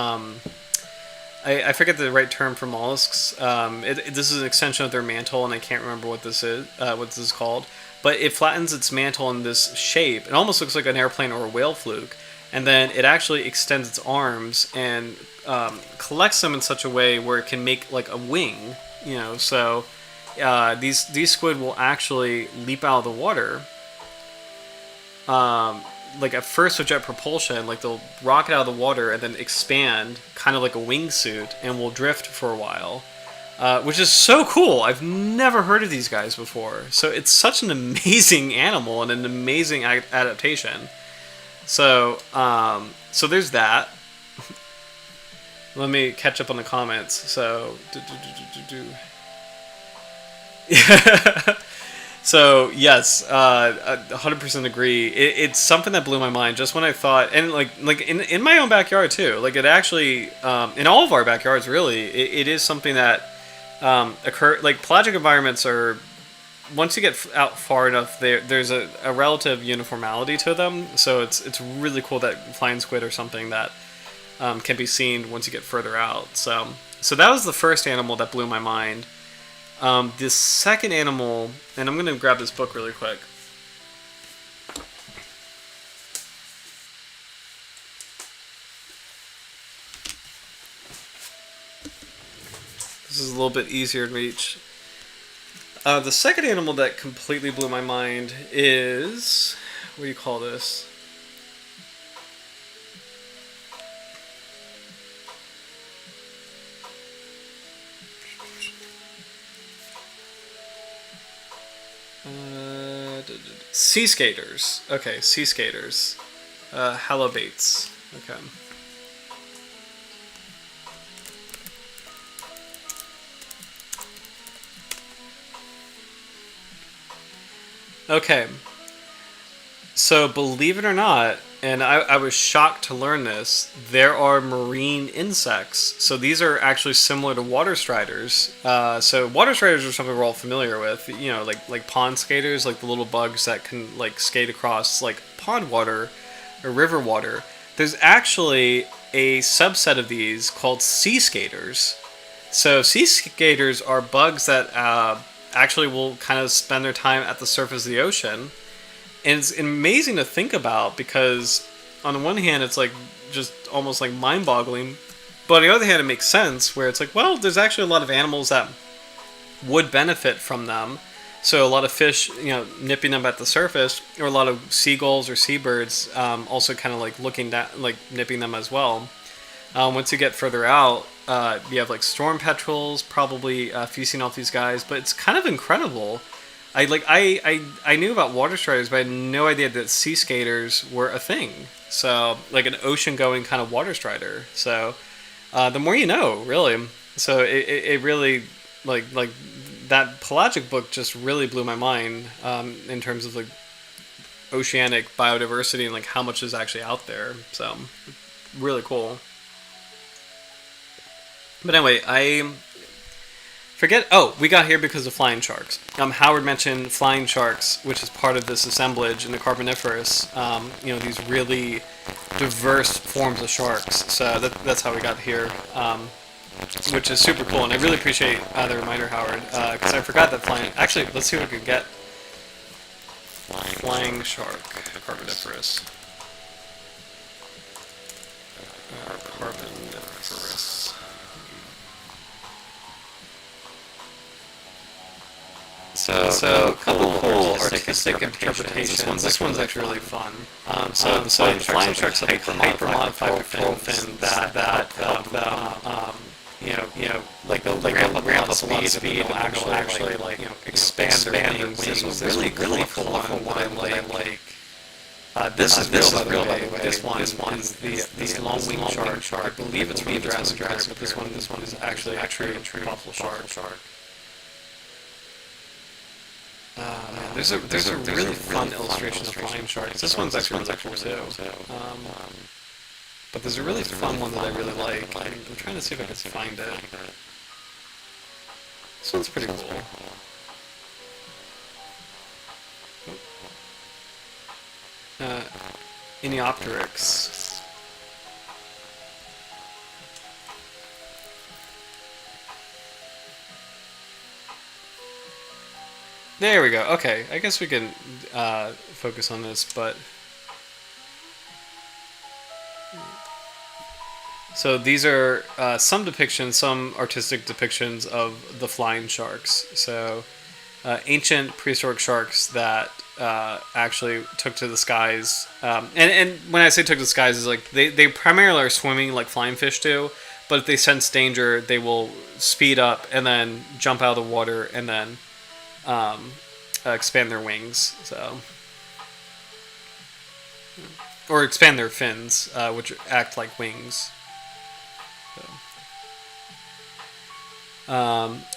S1: I forget the right term for mollusks. This is an extension of their mantle, and I can't remember what this is. What this is called, but it flattens its mantle in this shape. It almost looks like an airplane or a whale fluke, and then it actually extends its arms and collects them in such a way where it can make like a wing. You know, so these squid will actually leap out of the water. Like at first with jet propulsion, like they'll rocket out of the water and then expand, kind of like a wingsuit, and will drift for a while, which is so cool. I've never heard of these guys before. So it's such an amazing animal and an amazing adaptation. So, so there's that. Let me catch up on the comments. So, So yes, 100% agree. It's something that blew my mind just when I thought, and like in my own backyard too. Like it actually, in all of our backyards, really, it is something that occur. Like pelagic environments are, once you get out far enough, there's a relative uniformity to them. So it's really cool that flying squid are something that can be seen once you get further out. So that was the first animal that blew my mind. The second animal, and I'm going to grab this book really quick. This is a little bit easier to reach. The second animal that completely blew my mind is, what do you call this? Sea skaters. Okay, sea skaters. Halobates. Okay. Okay. So believe it or not, and I was shocked to learn this, there are marine insects. So these are actually similar to water striders. So water striders are something we're all familiar with. You know, like pond skaters, like the little bugs that can like skate across like pond water or river water. There's actually a subset of these called sea skaters. So sea skaters are bugs that actually will kind of spend their time at the surface of the ocean. And it's amazing to think about because on the one hand, it's like just almost like mind-boggling. But on the other hand, it makes sense where it's like, well, there's actually a lot of animals that would benefit from them. So a lot of fish, you know, nipping them at the surface, or a lot of seagulls or seabirds also kind of like looking down, like nipping them as well. Once you get further out, you have like storm petrels probably feasting off these guys. But it's kind of incredible. I knew about water striders, but I had no idea that sea skaters were a thing. So like an ocean going kind of water strider. So the more you know, really. So it really like that pelagic book just really blew my mind in terms of like oceanic biodiversity and like how much is actually out there. So really cool. But anyway, we got here because of flying sharks. Howard mentioned flying sharks, which is part of this assemblage in the Carboniferous. You know, these really diverse forms of sharks. So that's how we got here, which is super cool. And I really appreciate the reminder, Howard, because I forgot that flying... Actually, let's see what we can get. Flying shark, Carboniferous. Carboniferous. So a couple cool artistic interpretations. This one's actually really fun. So flying sharks have a hyper-modified fin that help them, you know, like they'll ramp up speed and actually like expand their wings. This was really cool one that I like. This is real, by the way. This one is the long-winged shark. I believe it's from Jurassic Park, but this one is actually a true fossil shark. There's a really fun illustration of flying sharks. This one's actually cool too. But there's a really fun one that I really like. I'm trying to see if I can find it. This one's pretty cool. uh, Iniopteryx. There we go. Okay, I guess we can focus on this, but so these are some depictions, some artistic depictions of the flying sharks. So ancient prehistoric sharks that actually took to the skies. And when I say took to the skies, is like they primarily are swimming like flying fish do, but if they sense danger, they will speed up and then jump out of the water and then expand their wings. So. Or expand their fins, which act like wings.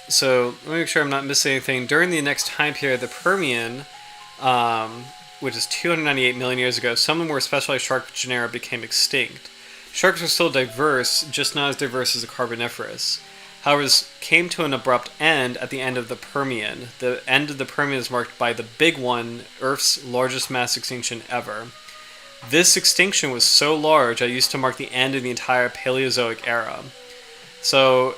S1: So let me make sure I'm not missing anything. During the next time period, the Permian, which is 298 million years ago, some of the more specialized shark genera became extinct. Sharks are still diverse, just not as diverse as the Carboniferous. However, this came to an abrupt end at the end of the Permian. The end of the Permian is marked by the Big One, Earth's largest mass extinction ever. This extinction was so large that it used to mark the end of the entire Paleozoic era. So,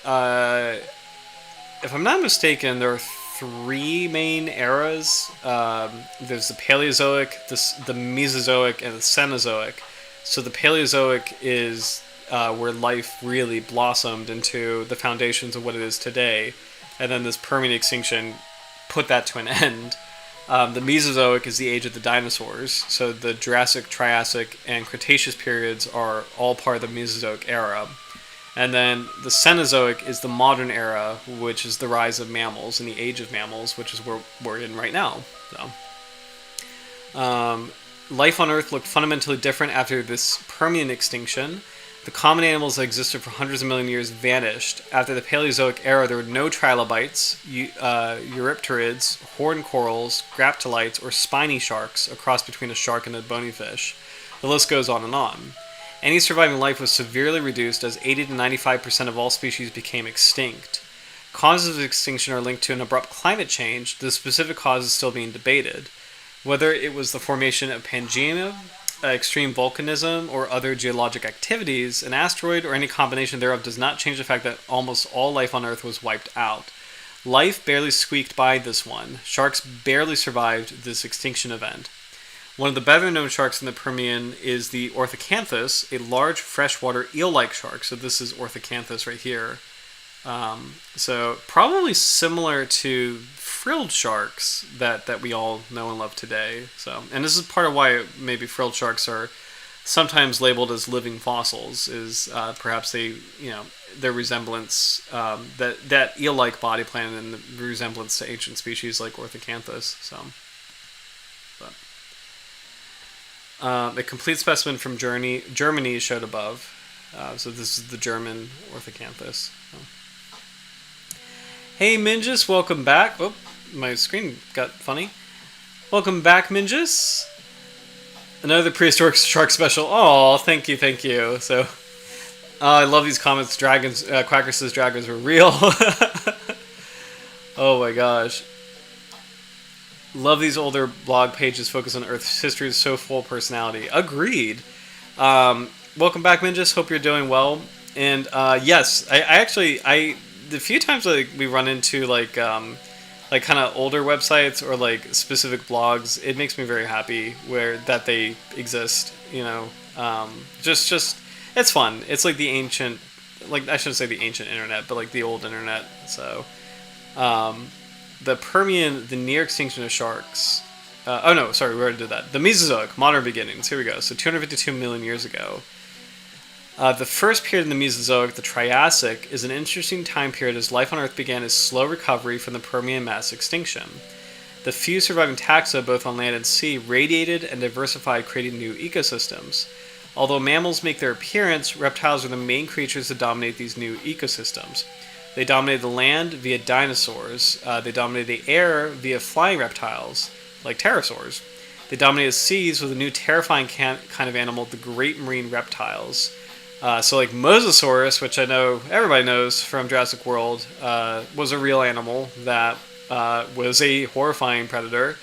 S1: if I'm not mistaken, there are three main eras. There's the Paleozoic, the Mesozoic, and the Cenozoic. So the Paleozoic is where life really blossomed into the foundations of what it is today. And then this Permian extinction put that to an end. The Mesozoic is the age of the dinosaurs. So the Jurassic, Triassic, and Cretaceous periods are all part of the Mesozoic era. And then the Cenozoic is the modern era, which is the rise of mammals and the age of mammals, which is where we're in right now. So, life on Earth looked fundamentally different after this Permian extinction. The common animals that existed for hundreds of million years vanished. After the Paleozoic era, there were no trilobites, eurypterids, horned corals, graptolites, or spiny sharks, a cross between a shark and a bony fish. The list goes on and on. Any surviving life was severely reduced as 80 to 95% of all species became extinct. Causes of extinction are linked to an abrupt climate change. The specific cause is still being debated. Whether it was the formation of Pangea, extreme volcanism, or other geologic activities, an asteroid or any combination thereof does not change the fact that almost all life on Earth was wiped out. Life barely squeaked by this one. Sharks barely survived this extinction event. One of the better-known sharks in the Permian is the Orthocanthus, a large freshwater eel-like shark. So this is Orthocanthus right here. So probably similar to frilled sharks that we all know and love today. So, and this is part of why maybe frilled sharks are sometimes labeled as living fossils. Is perhaps their resemblance that eel-like body plan and the resemblance to ancient species like Orthocanthus. So. A complete specimen from Germany is showed above. So this is the German Orthocanthus. So. Hey Mingus, welcome back. Oh, my screen got funny. Welcome back, Mingus. Another prehistoric shark special. Oh, thank you. So, I love these comments. Dragons, Quacker says dragons were real. Oh my gosh. Love these older blog pages focus on Earth's history is so full of personality. Agreed. Welcome back, Mingus. Hope you're doing well. And yes, I the few times we run into like kind of older websites or like specific blogs, it makes me very happy that they exist. Just it's fun. It's like the ancient, like I shouldn't say the ancient internet, but like the old internet. So. The Permian, the near extinction of sharks. We already did that. The Mesozoic, modern beginnings. Here we go. So 252 million years ago. The first period in the Mesozoic, the Triassic, is an interesting time period as life on Earth began its slow recovery from the Permian mass extinction. The few surviving taxa, both on land and sea, radiated and diversified, creating new ecosystems. Although mammals make their appearance, reptiles are the main creatures that dominate these new ecosystems. They dominated the land via dinosaurs. They dominated the air via flying reptiles, like pterosaurs. They dominated seas with a new terrifying kind of animal, the great marine reptiles. So like Mosasaurus, which I know everybody knows from Jurassic World, was a real animal that was a horrifying predator.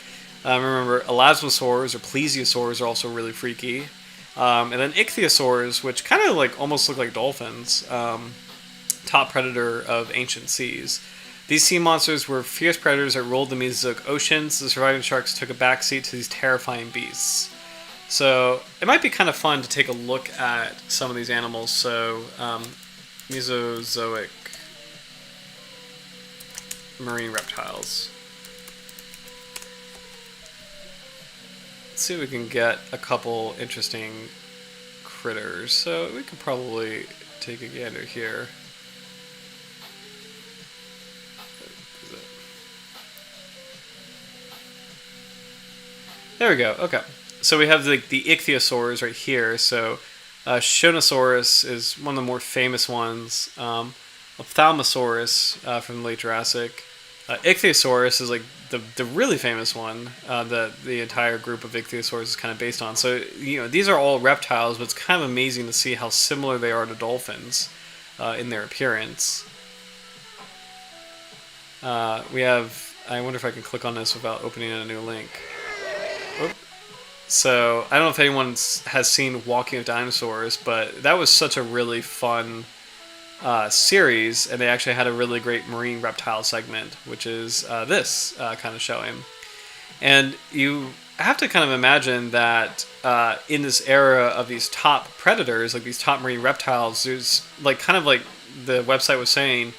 S1: Remember, elasmosaurs or plesiosaurs are also really freaky. And then ichthyosaurs, which kind of like almost look like dolphins, top predator of ancient seas. These sea monsters were fierce predators that ruled the Mesozoic oceans. The surviving sharks took a backseat to these terrifying beasts. So it might be kind of fun to take a look at some of these animals. So Mesozoic marine reptiles. Let's see if we can get a couple interesting critters. So we could probably take a gander here. There we go. Okay. So we have the ichthyosaurs right here. So Shonosaurus is one of the more famous ones. Ophthalmosaurus from the late Jurassic. Ichthyosaurus is like the really famous one that the entire group of ichthyosaurs is kind of based on. So these are all reptiles, but it's kind of amazing to see how similar they are to dolphins in their appearance. We have. I wonder if I can click on this without opening a new link. Oop. So I don't know if anyone has seen Walking with Dinosaurs, but that was such a really fun series, and they actually had a really great marine reptile segment, which is this kind of showing. And you have to kind of imagine that in this era of these top predators, like these top marine reptiles, there's like kind of like the website was saying,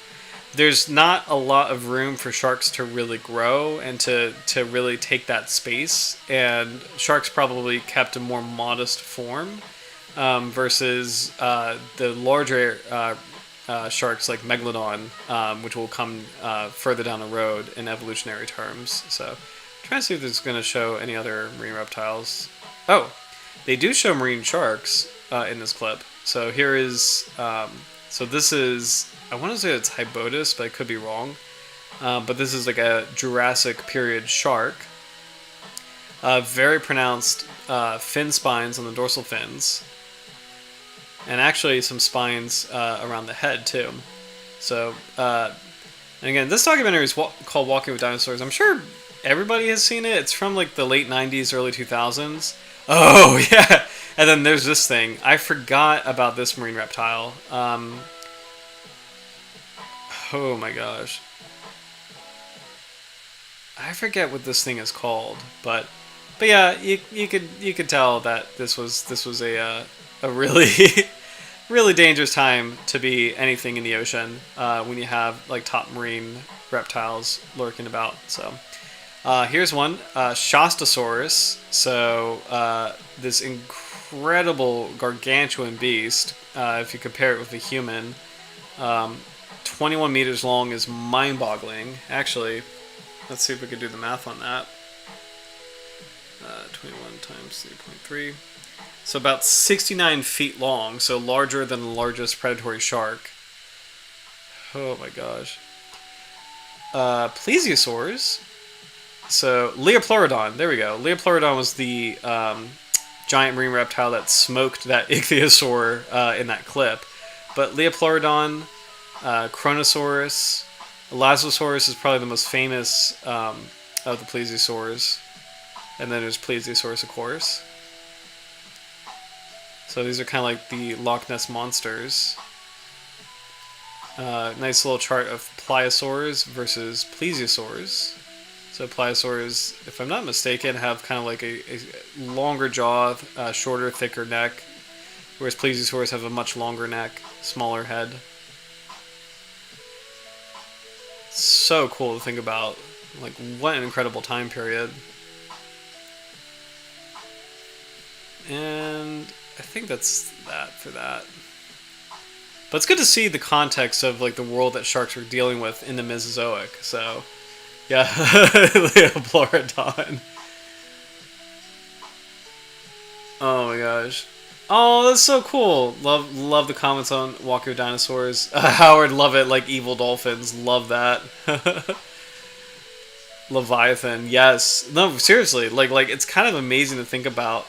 S1: there's not a lot of room for sharks to really grow and to really take that space. And sharks probably kept a more modest form versus the larger sharks like Megalodon, which will come further down the road in evolutionary terms. So trying to see if this is going to show any other marine reptiles. Oh, they do show marine sharks in this clip. So here is, so this is, I want to say it's Hybotus, but I could be wrong. But this is like a Jurassic period shark. Very pronounced fin spines on the dorsal fins. And actually some spines around the head too. So, and again, this documentary is called Walking with Dinosaurs. I'm sure everybody has seen it. It's from like the late 90s, early 2000s. Oh, yeah. And then there's this thing. I forgot about this marine reptile. Oh my gosh. I forget what this thing is called, but yeah, you could tell that this was a really really dangerous time to be anything in the ocean when you have like top marine reptiles lurking about. So here's one, Shastasaurus. So this incredible gargantuan beast. If you compare it with a human, 21 meters long is mind-boggling. Actually, let's see if we can do the math on that. 21 times 3.3. So about 69 feet long, so larger than the largest predatory shark. Oh my gosh. Plesiosaurs. So Leopleurodon, there we go. Leopleurodon was the giant marine reptile that smoked that ichthyosaur in that clip. But Leopleurodon, Chronosaurus, Elazosaurus is probably the most famous of the plesiosaurs. And then there's Plesiosaurus, of course. So these are kind of like the Loch Ness monsters. Nice little chart of pliosaurs versus plesiosaurs. So pliosaurs, if I'm not mistaken, have kind of like a longer jaw, shorter, thicker neck, whereas plesiosaurs have a much longer neck, smaller head. So cool to think about. Like, what an incredible time period. And I think that's that for that. But it's good to see the context of like the world that sharks were dealing with in the Mesozoic. So, yeah, Leopleurodon. Oh my gosh. Oh, that's so cool. Love the comments on Walking with Dinosaurs. Howard, love it. Like evil dolphins. Love that. Leviathan, yes. No, seriously. Like it's kind of amazing to think about.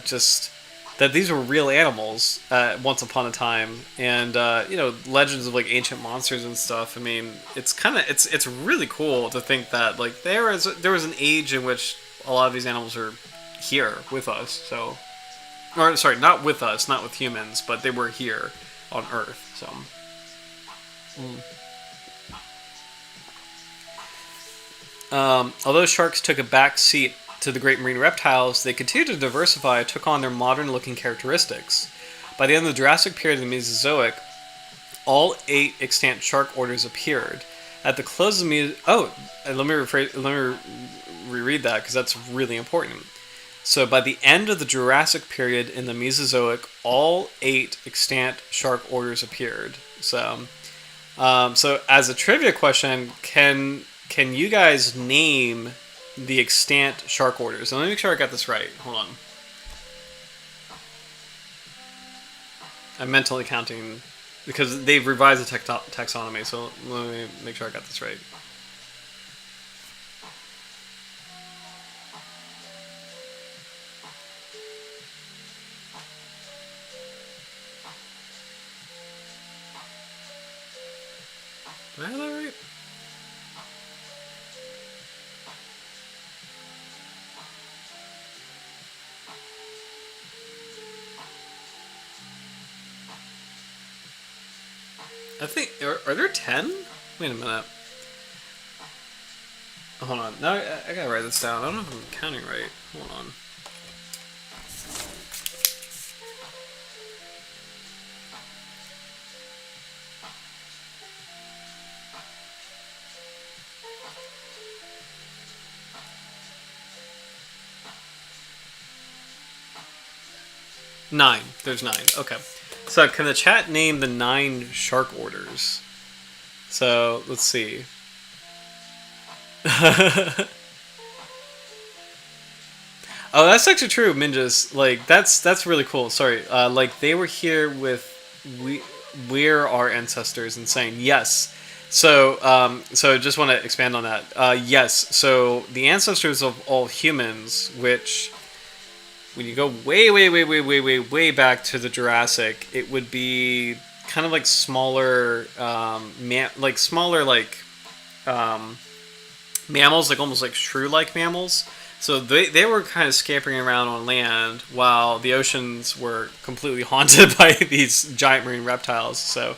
S1: Just that these were real animals once upon a time, and legends of like ancient monsters and stuff. I mean, it's really cool to think that like there was an age in which a lot of these animals are here with us. So, or sorry, not with us, not with humans, but they were here on Earth. So. Although sharks took a back seat to the great marine reptiles, they continued to diversify and took on their modern-looking characteristics. By the end of the Jurassic period of the Mesozoic, all 8 extant shark orders appeared. At the close of the let me reread that because that's really important. So by the end of the Jurassic period in the Mesozoic, all 8 extant shark orders appeared. So as a trivia question, can you guys name the extant shark orders? And let me make sure I got this right. Hold on. I'm mentally counting because they've revised the taxonomy, so let me make sure I got this right. Did I have that right? I think are there 10? Wait a minute. Hold on. Now I gotta write this down. I don't know if I'm counting right. Hold on. Nine. There's 9. Okay. So can the chat name the 9 shark orders? So let's see. Oh, that's actually true, Minjas. Like that's really cool. Sorry. Like they were here with we're our ancestors and saying yes. So just want to expand on that. Yes. So the ancestors of all humans, which when you go way back to the Jurassic, it would be kind of like smaller, mammals, like almost like shrew-like mammals. So they were kind of scampering around on land while the oceans were completely haunted by these giant marine reptiles. So,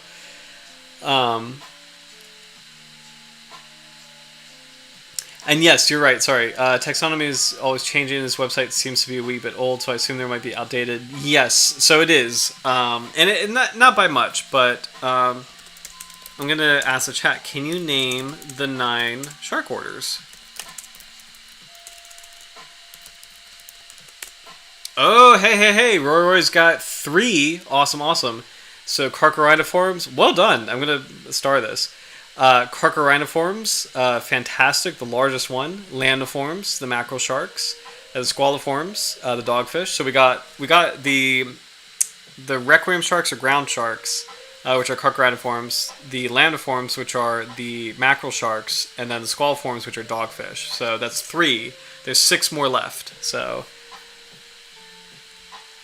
S1: and yes, you're right. Sorry, taxonomy is always changing. This website seems to be a wee bit old, so I assume there might be outdated. Yes, so it is, and not by much, but I'm gonna ask the chat. Can you name the 9 shark orders? Oh, hey! Roy's got 3. Awesome. So Carcharodontiforms, well done. I'm gonna star this. Carcharodontiforms, fantastic, the largest one. Lamniforms, the mackerel sharks. The squaliforms, the dogfish. So we got the requiem sharks or ground sharks, which are Carcharodontiforms. The lamniforms, which are the mackerel sharks, and then the squaliforms, which are dogfish. So that's 3. There's 6 more left. So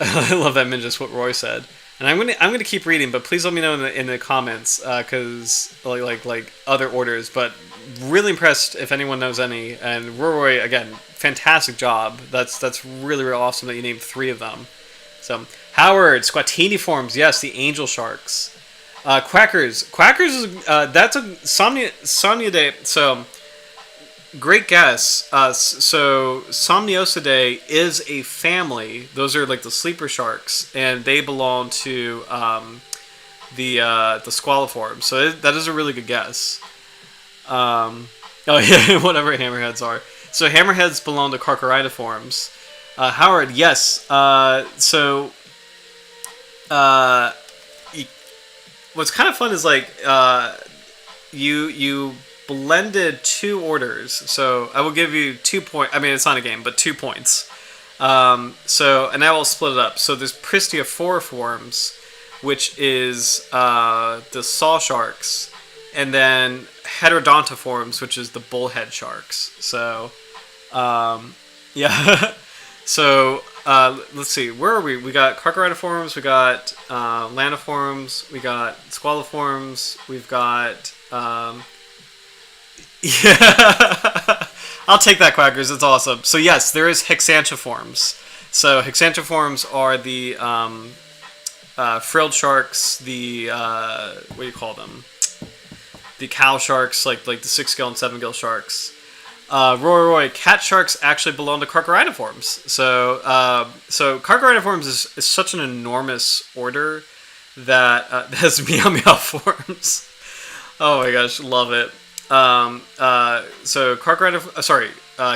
S1: I love that, Minjas, what Roy said. And I'm gonna keep reading, but please let me know in the comments, because like other orders. But really impressed if anyone knows any. And Roy, again, fantastic job. That's really awesome that you named 3 of them. So Howard, Squatiniforms, yes, the angel sharks. Quackers is that's a Somniidae. So great guess. So Somniosidae is a family. Those are like the sleeper sharks, and they belong to the squaliforms. So that is a really good guess. Oh yeah, whatever hammerheads are. So hammerheads belong to Carcharodontiforms. Howard, yes. What's kind of fun is like you blended 2 orders, so I will give you 2 points. I mean, it's not a game, but 2 points. And I will split it up. So there's Prehistoric, which is the saw sharks, and then Heterodontiforms, which is the bullhead sharks. So, yeah. So let's see, where are we? We got Carcharodontiforms, we got Laniforms, we got Squaliforms, we've got yeah. I'll take that, Quackers. It's awesome. So yes, there is Hexantiforms. So Hexantiforms are the frilled sharks, the what do you call them? The cow sharks, like the 6-gill and 7-gill sharks. Roy, cat sharks actually belong to Carcharodontiforms. So Carcharodontiforms is such an enormous order that has meow meow forms. Oh my gosh, love it. So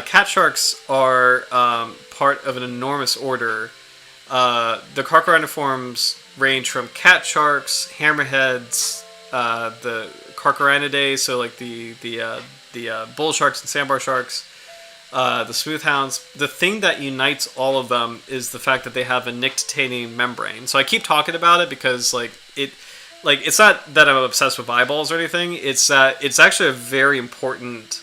S1: cat sharks are part of an enormous order. The Carcharodontiforms range from cat sharks, hammerheads, the Carcharodonidae, so like the bull sharks and sandbar sharks, the smoothhounds. The thing that unites all of them is the fact that they have a nictitating membrane. So I keep talking about it because it's not that I'm obsessed with eyeballs or anything. It's that it's actually a very important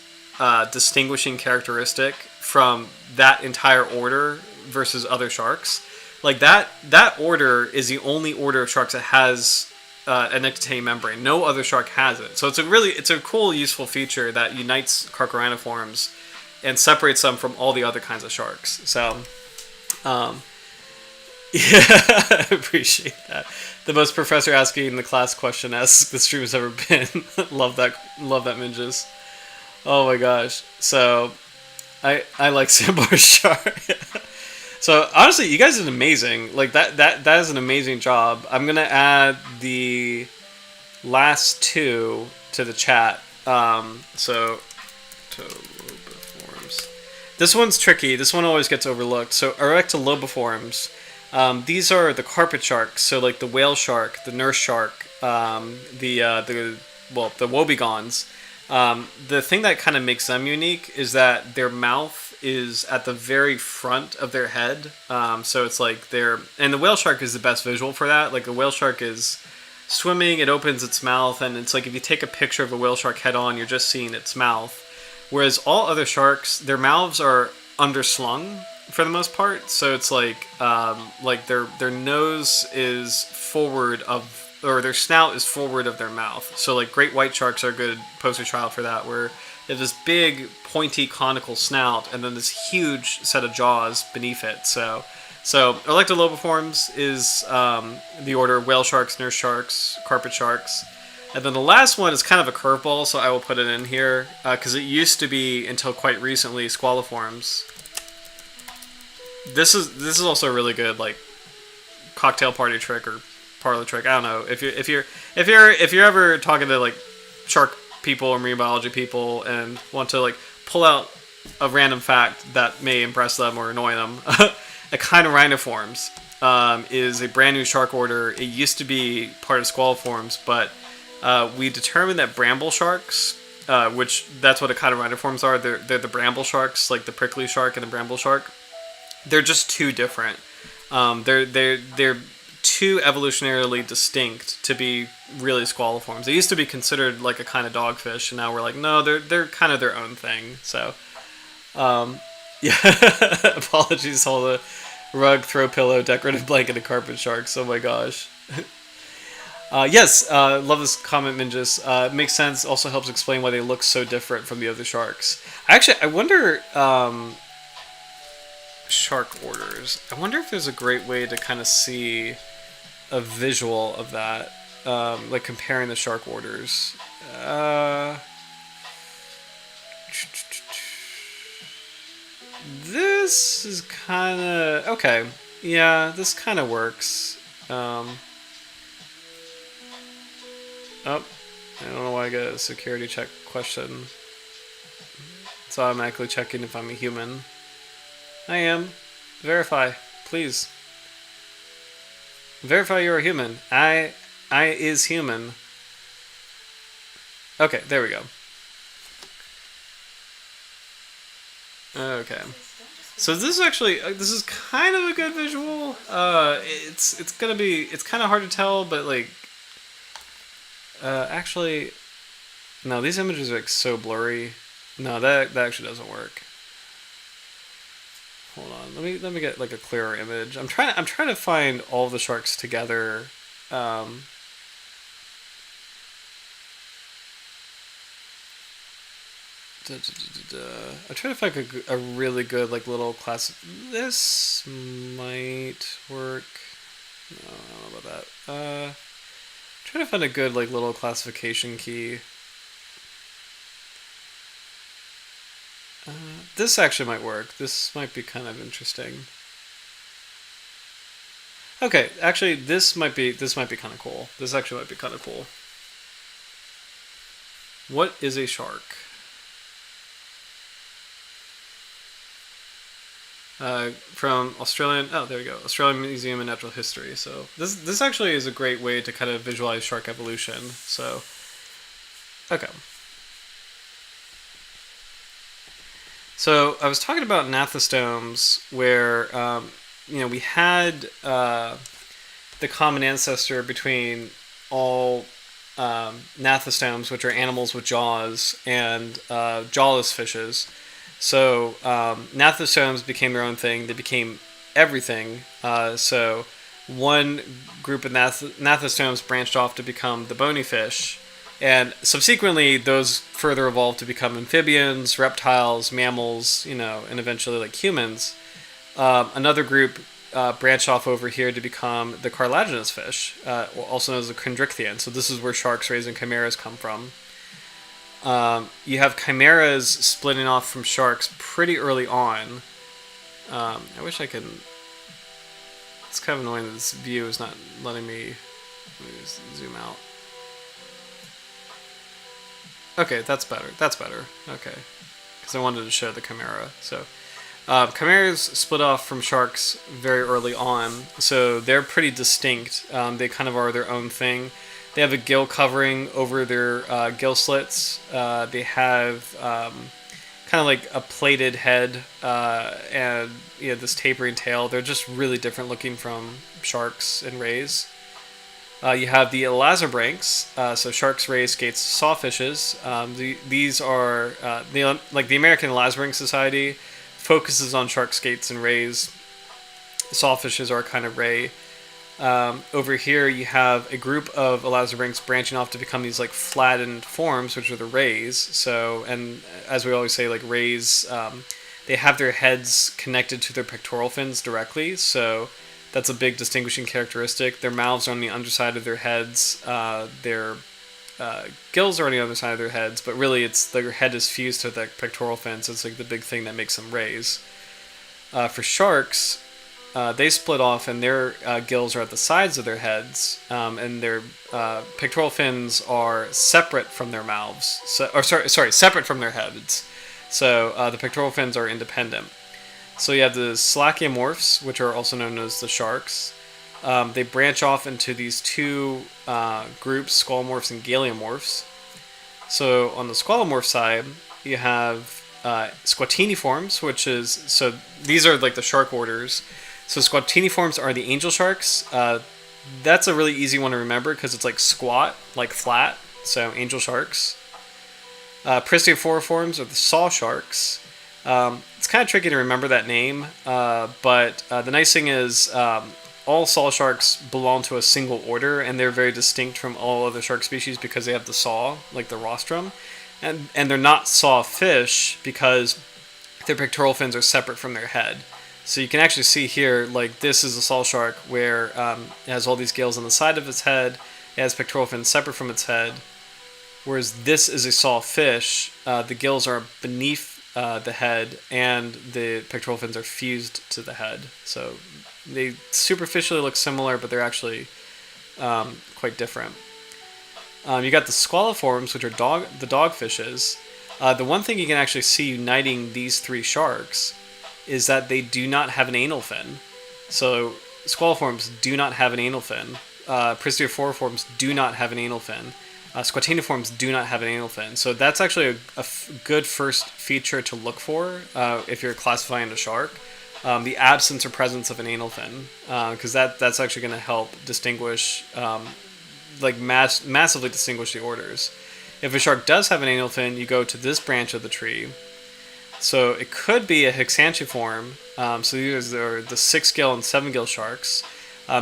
S1: distinguishing characteristic from that entire order versus other sharks. Like that order is the only order of sharks that has a nictitating membrane. No other shark has it. So it's a cool, useful feature that unites Carcharodontiforms and separates them from all the other kinds of sharks. So, yeah, I appreciate that. The most professor asking the class question as the stream has ever been. Love that, Minges. Oh my gosh. So, I like Sandbar Shark. So honestly, you guys did amazing. Like that is an amazing job. I'm gonna add the last two to the chat. So Tolobiforms. This one's tricky. This one always gets overlooked. So Erectolobiforms. These are the carpet sharks. So like the whale shark, the nurse shark, the wobegons. The thing that kind of makes them unique is that their mouth is at the very front of their head. So it's like and the whale shark is the best visual for that. Like the whale shark is swimming, it opens its mouth, and it's like if you take a picture of a whale shark head on, you're just seeing its mouth. Whereas all other sharks, their mouths are underslung for the most part. So it's like their nose is forward of, or their snout is forward of their mouth. So like great white sharks are a good poster child for that, where they have this big pointy conical snout and then this huge set of jaws beneath it. So Electrolobiforms is the order whale sharks, nurse sharks, carpet sharks. And then the last one is kind of a curveball, so I will put it in here because it used to be, until quite recently, Squaliforms. This is also a really good like cocktail party trick or parlor trick. I don't know if you're ever talking to like shark people or marine biology people and want to like pull out a random fact that may impress them or annoy them. Echinorhiniforms is a brand new shark order. It used to be part of Squaliforms, but we determined that bramble sharks, which that's what echinorhiniforms are. They're the bramble sharks, like the prickly shark and the bramble shark. They're just too different. They're too evolutionarily distinct to be really Squaliforms. They used to be considered like a kind of dogfish, and now we're like, no, they're kind of their own thing. So, yeah. Apologies, all the rug, throw pillow, decorative blanket, and carpet sharks. Oh my gosh. Yes, love this comment, Minjus. Makes sense. Also helps explain why they look so different from the other sharks. I wonder. Shark orders. I wonder if there's a great way to kind of see a visual of that, like comparing the shark orders. This is kind of okay. Yeah, this kind of works. Oh, I don't know why I got a security check question. It's automatically checking if I'm a human. I am. Verify, please. Verify you're a human. I is human. Okay, there we go. Okay. So this is actually this is kind of a good visual. It's kind of hard to tell, but like actually no, these images are like so blurry. No, that actually doesn't work. Hold on. Let me get like a clearer image. I'm trying to find all the sharks together. Um, I'm trying to find a really good like little class. This might work. No, I don't know about that. Trying to find a good like little classification key. This actually might work. This might be kind of interesting. Okay, actually, this might be kind of cool. This actually might be kind of cool. What is a shark? From Australian. Oh, there we go. Australian Museum of Natural History. So this actually is a great way to kind of visualize shark evolution. So, okay. So I was talking about gnathostomes, where we had the common ancestor between all gnathostomes, which are animals with jaws, and jawless fishes. So gnathostomes became their own thing. They became everything. So one group of gnathostomes branched off to become the bony fish. And subsequently, those further evolved to become amphibians, reptiles, mammals, and eventually like humans. Another group branched off over here to become the cartilaginous fish, also known as the chondrichthyans. So this is where sharks, rays, and chimeras come from. You have chimeras splitting off from sharks pretty early on. I wish I could. It's kind of annoying that this view is not letting me. Let me just zoom out. Okay, that's better. That's better. Okay, because I wanted to show the chimera. So, chimeras split off from sharks very early on, so they're pretty distinct. They kind of are their own thing. They have a gill covering over their gill slits. They have kind of like a plated head and this tapering tail. They're just really different looking from sharks and rays. You have the elazobranchs, so sharks, rays, skates, sawfishes. These are the American Elazobranch Society focuses on sharks, skates, and rays. Sawfishes are kind of ray. Over here, you have a group of elazobranchs branching off to become these like flattened forms, which are the rays. So, and as we always say, like rays, they have their heads connected to their pectoral fins directly. So that's a big distinguishing characteristic. Their mouths are on the underside of their heads. Their gills are on the other side of their heads, but really it's their head is fused to the pectoral fins. It's like the big thing that makes them rays. For sharks, they split off and their gills are at the sides of their heads, and their pectoral fins are separate from their mouths. Separate from their heads. So the pectoral fins are independent. So you have the Salaciomorphs, which are also known as the sharks. They branch off into these two groups, Squalomorphs and Galeomorphs. So on the Squalomorph side, you have Squatiniforms, so these are like the shark orders. So Squatiniforms are the angel sharks. That's a really easy one to remember because it's like squat, like flat. So angel sharks. Prehistoric are the saw sharks. It's kind of tricky to remember that name, but the nice thing is all saw sharks belong to a single order, and they're very distinct from all other shark species because they have the saw, like the rostrum, and they're not saw fish because their pectoral fins are separate from their head. So you can actually see here, like this is a saw shark where it has all these gills on the side of its head, it has pectoral fins separate from its head, whereas this is a saw fish, the gills are beneath the head, and the pectoral fins are fused to the head. So they superficially look similar, but they're actually quite different. You got the squaliforms, which are the dogfishes. The one thing you can actually see uniting these three sharks is that they do not have an anal fin. So squaliforms do not have an anal fin. Prehistoric do not have an anal fin. Squatiniforms do not have an anal fin. So that's actually a good first feature to look for if you're classifying a shark. The absence or presence of an anal fin, because that's actually going to help distinguish, massively distinguish the orders. If a shark does have an anal fin, you go to this branch of the tree. So it could be a Hexantiform. So these are the 6-gill and 7-gill sharks.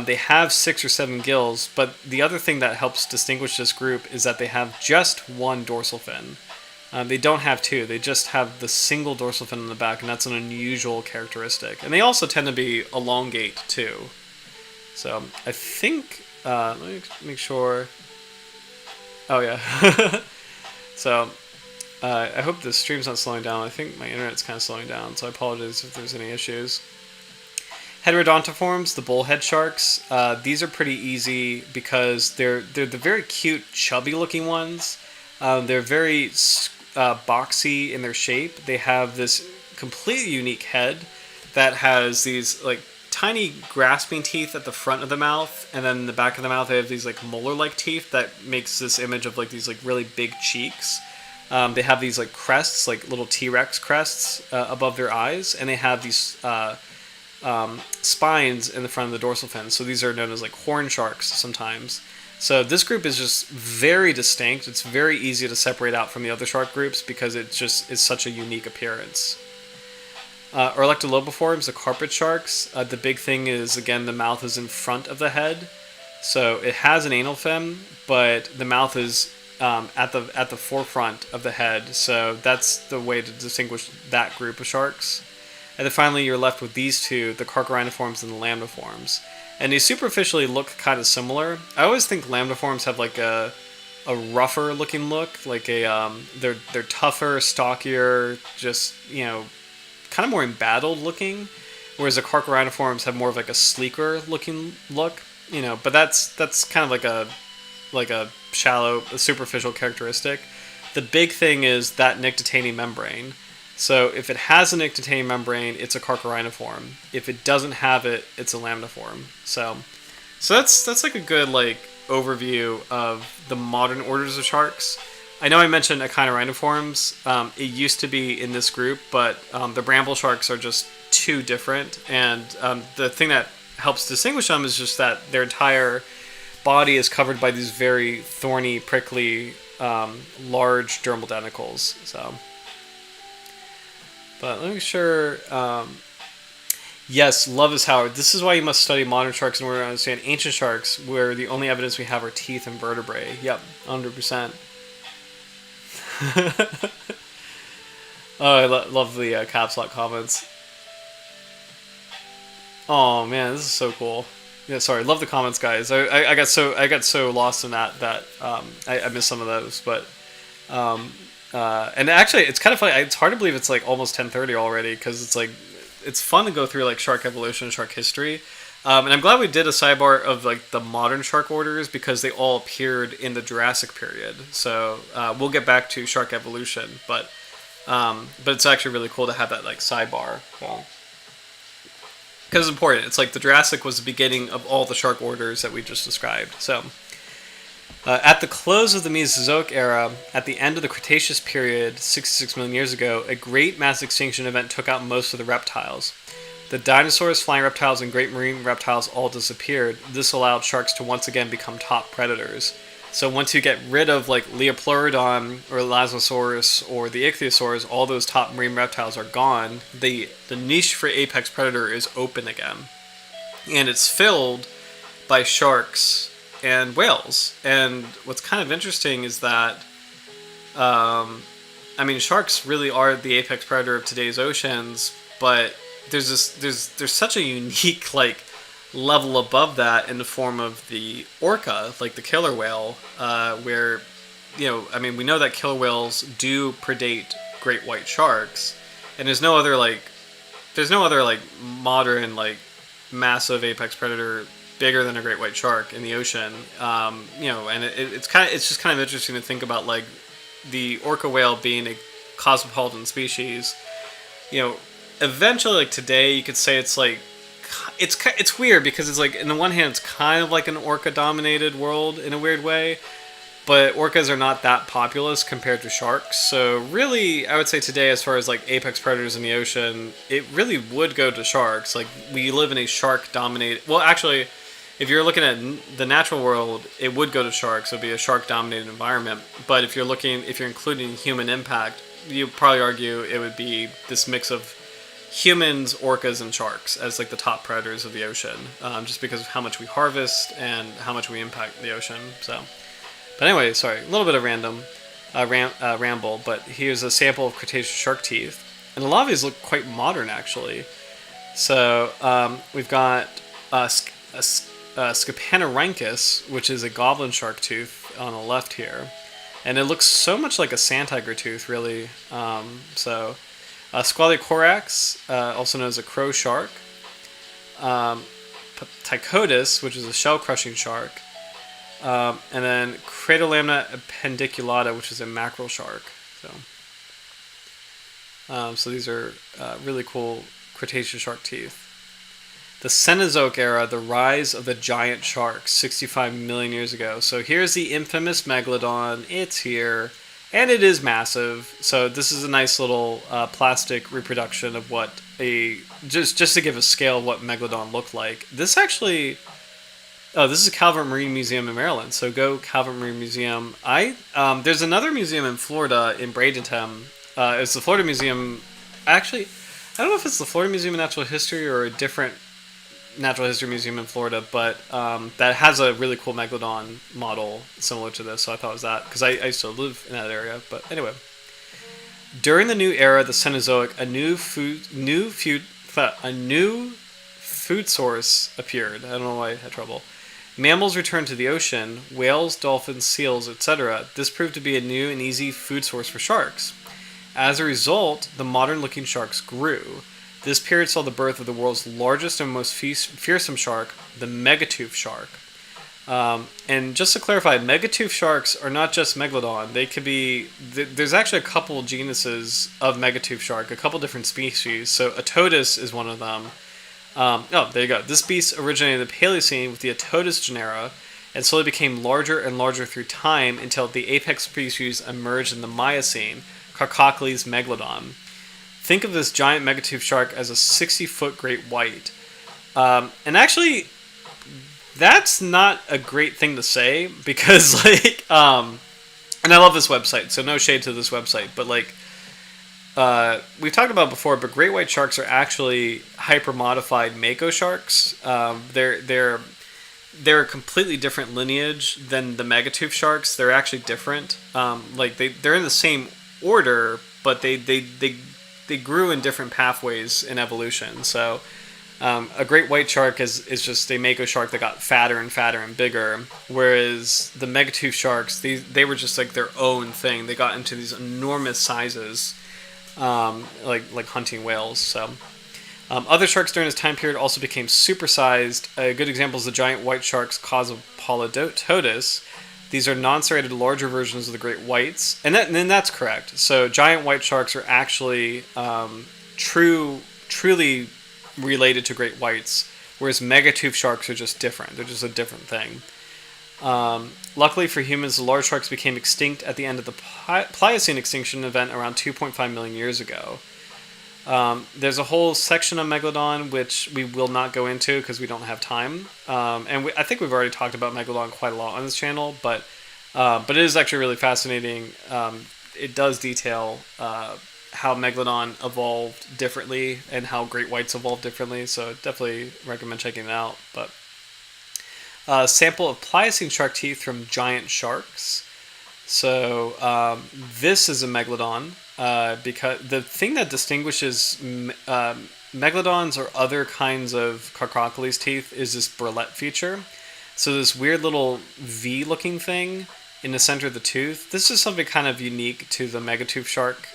S1: They have 6 or 7 gills, but the other thing that helps distinguish this group is that they have just one dorsal fin. They don't have two. They just have the single dorsal fin in the back, and that's an unusual characteristic. And they also tend to be elongate, too. So I think... let me make sure... Oh, yeah. So I hope the stream's not slowing down. I think my internet's kind of slowing down, so I apologize if there's any issues. Heterodontiforms, the bullhead sharks, these are pretty easy because they're the very cute, chubby-looking ones. They're very boxy in their shape. They have this completely unique head that has these like tiny grasping teeth at the front of the mouth, and then in the back of the mouth they have these like molar-like teeth that makes this image of like these like really big cheeks. They have these like crests, like little T-Rex crests above their eyes, and they have these spines in the front of the dorsal fin. So these are known as like horn sharks sometimes. So this group is just very distinct. It's very easy to separate out from the other shark groups because it just is such a unique appearance. Orlectolobiforms, the carpet sharks. The big thing is, again, the mouth is in front of the head. So it has an anal fin, but the mouth is at the forefront of the head. So that's the way to distinguish that group of sharks. And then finally, you're left with these two, the Carcharodontiforms and the Lambdiforms. And they superficially look kind of similar. I always think Lambdiforms have like a rougher looking look, like they're tougher, stockier, just kind of more embattled looking, whereas the Carcharodontiforms have more of like a sleeker looking look. But that's kind of like a shallow, superficial characteristic. The big thing is that nictitating membrane. So if it has a nictitating membrane, it's a Carcharodontiform. If it doesn't have it, it's a Lambdiform. So that's like a good like overview of the modern orders of sharks. I know I mentioned Echinorhinoforms. It used to be in this group, but the bramble sharks are just too different. And the thing that helps distinguish them is just that their entire body is covered by these very thorny, prickly, large dermal denticles. But let me make sure. Yes, love is Howard. This is why you must study modern sharks in order to understand ancient sharks, where the only evidence we have are teeth and vertebrae. Yep, 100%. Oh, I love the caps lock comments. Oh man, this is so cool. Yeah, sorry, love the comments, guys. I got so lost in that I missed some of those, but. And actually, it's kind of funny. It's hard to believe it's like almost 10:30 already because it's fun to go through like shark evolution and shark history. And I'm glad we did a sidebar of like the modern shark orders because they all appeared in the Jurassic period. So we'll get back to shark evolution, but it's actually really cool to have that like sidebar. Because it's important. It's like the Jurassic was the beginning of all the shark orders that we just described. So. At the close of the Mesozoic era, at the end of the Cretaceous period, 66 million years ago, a great mass extinction event took out most of the reptiles. The dinosaurs, flying reptiles, and great marine reptiles all disappeared. This allowed sharks to once again become top predators. So once you get rid of like Leopleurodon or Elasmosaurus or the Ichthyosaurs, all those top marine reptiles are gone. The niche for apex predator is open again. And it's filled by sharks and whales. And what's kind of interesting is that sharks really are the apex predator of today's oceans, but there's such a unique like level above that in the form of the orca, like the killer whale, where we know that killer whales do predate great white sharks, and there's no other modern like massive apex predator bigger than a great white shark in the ocean. And it's just kind of interesting to think about like the orca whale being a cosmopolitan species. Eventually, like today, you could say it's like it's weird because it's like in the one hand it's kind of like an orca dominated world in a weird way, but orcas are not that populous compared to sharks. So really, I would say today, as far as like apex predators in the ocean, it really would go to sharks. Like we live in a shark dominated. Well, actually, if you're looking at the natural world, it would go to sharks. It would be a shark dominated environment. But if you're including human impact, you probably argue it would be this mix of humans, orcas, and sharks as like the top predators of the ocean, just because of how much we harvest and how much we impact the ocean. So, but anyway, sorry, a little bit of ramble. But here's a sample of Cretaceous shark teeth, and a lot of these look quite modern actually. So we've got Scapanorhynchus, which is a goblin shark tooth on the left here, and it looks so much like a sand tiger tooth, really. Squalecorax, also known as a crow shark. Tychodus, which is a shell-crushing shark. And then Cradolamna appendiculata, which is a mackerel shark. So these are really cool Cretaceous shark teeth. The Cenozoic era, the rise of the giant shark, 65 million years ago. So here's the infamous megalodon. It's here. And it is massive, so this is a nice little plastic reproduction of what just to give a scale of what megalodon looked like. This actually, this is Calvert Marine Museum in Maryland. So go Calvert Marine Museum. There's another museum in Florida in Bradenton. It's the Florida Museum. Actually, I don't know if it's the Florida Museum of Natural History or a different natural history museum in Florida, but that has a really cool megalodon model similar to this, so I thought it was that, because I used to live in that area. But anyway, during the new era, the Cenozoic, a new food source appeared. I don't know why I had trouble. Mammals returned to the ocean, whales, dolphins, seals, etc. This proved to be a new and easy food source for sharks. As a result, the modern-looking sharks grew. This period saw the birth of the world's largest and most fearsome shark, the megatooth shark. And just to clarify, megatooth sharks are not just megalodon. They could be... There's actually a couple genuses of megatooth shark, a couple different species. So Otodus is one of them. There you go. This beast originated in the Paleocene with the Otodus genera and slowly became larger and larger through time until the apex species emerged in the Miocene, Carcocles megalodon. Think of this giant megatooth shark as a 60-foot great white. And actually, that's not a great thing to say, because, and I love this website, so no shade to this website, but, we've talked about before, but great white sharks are actually hyper-modified mako sharks. They're a completely different lineage than the megatooth sharks. They're actually different. They're in the same order, but they grew in different pathways in evolution. So a great white shark is just a mako shark that got fatter and fatter and bigger, whereas the megatooth sharks, they were just like their own thing. They got into these enormous sizes, like hunting whales. So other sharks during this time period also became supersized. A good example is the giant white sharks Cosmopolitodus. These are non-serrated, larger versions of the great whites, and then that's correct. So giant white sharks are actually truly related to great whites, whereas megatooth sharks are just different. They're just a different thing. Luckily for humans, the large sharks became extinct at the end of the Pliocene extinction event around 2.5 million years ago. There's a whole section of Megalodon which we will not go into because we don't have time. I think we've already talked about Megalodon quite a lot on this channel, but it is actually really fascinating. It does detail how Megalodon evolved differently and how great whites evolved differently, so definitely recommend checking it out. But sample of Pliocene shark teeth from giant sharks. So this is a Megalodon. Because the thing that distinguishes megalodons or other kinds of Carcocles teeth is this burlette feature. So this weird little V-looking thing in the center of the tooth. This is something kind of unique to the megatooth shark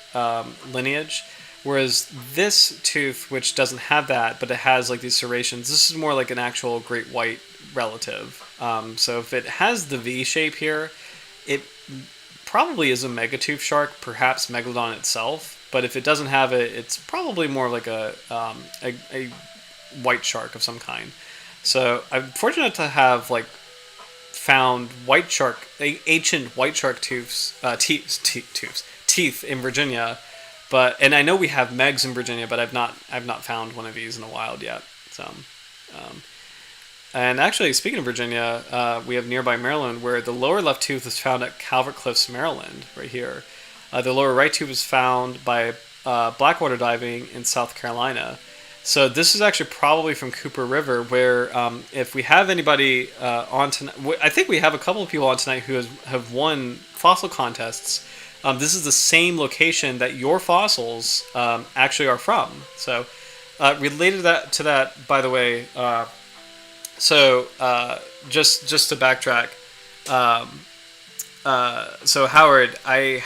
S1: lineage. Whereas this tooth, which doesn't have that, but it has like these serrations, this is more like an actual great white relative. So if it has the V shape here, it probably is a megatooth shark, perhaps Megalodon itself. But if it doesn't have it, it's probably more like a white shark of some kind. So I'm fortunate to have found ancient white shark teeth in Virginia. And I know we have Megs in Virginia, but I've not found one of these in the wild yet. So. And actually, speaking of Virginia, we have nearby Maryland, where the lower left tooth is found at Calvert Cliffs, Maryland, right here. The lower right tube was found by blackwater diving in South Carolina. So this is actually probably from Cooper River, where if we have anybody on tonight, I think we have a couple of people on tonight who have won fossil contests. This is the same location that your fossils actually are from. So related to that, by the way, just to backtrack, so Howard, I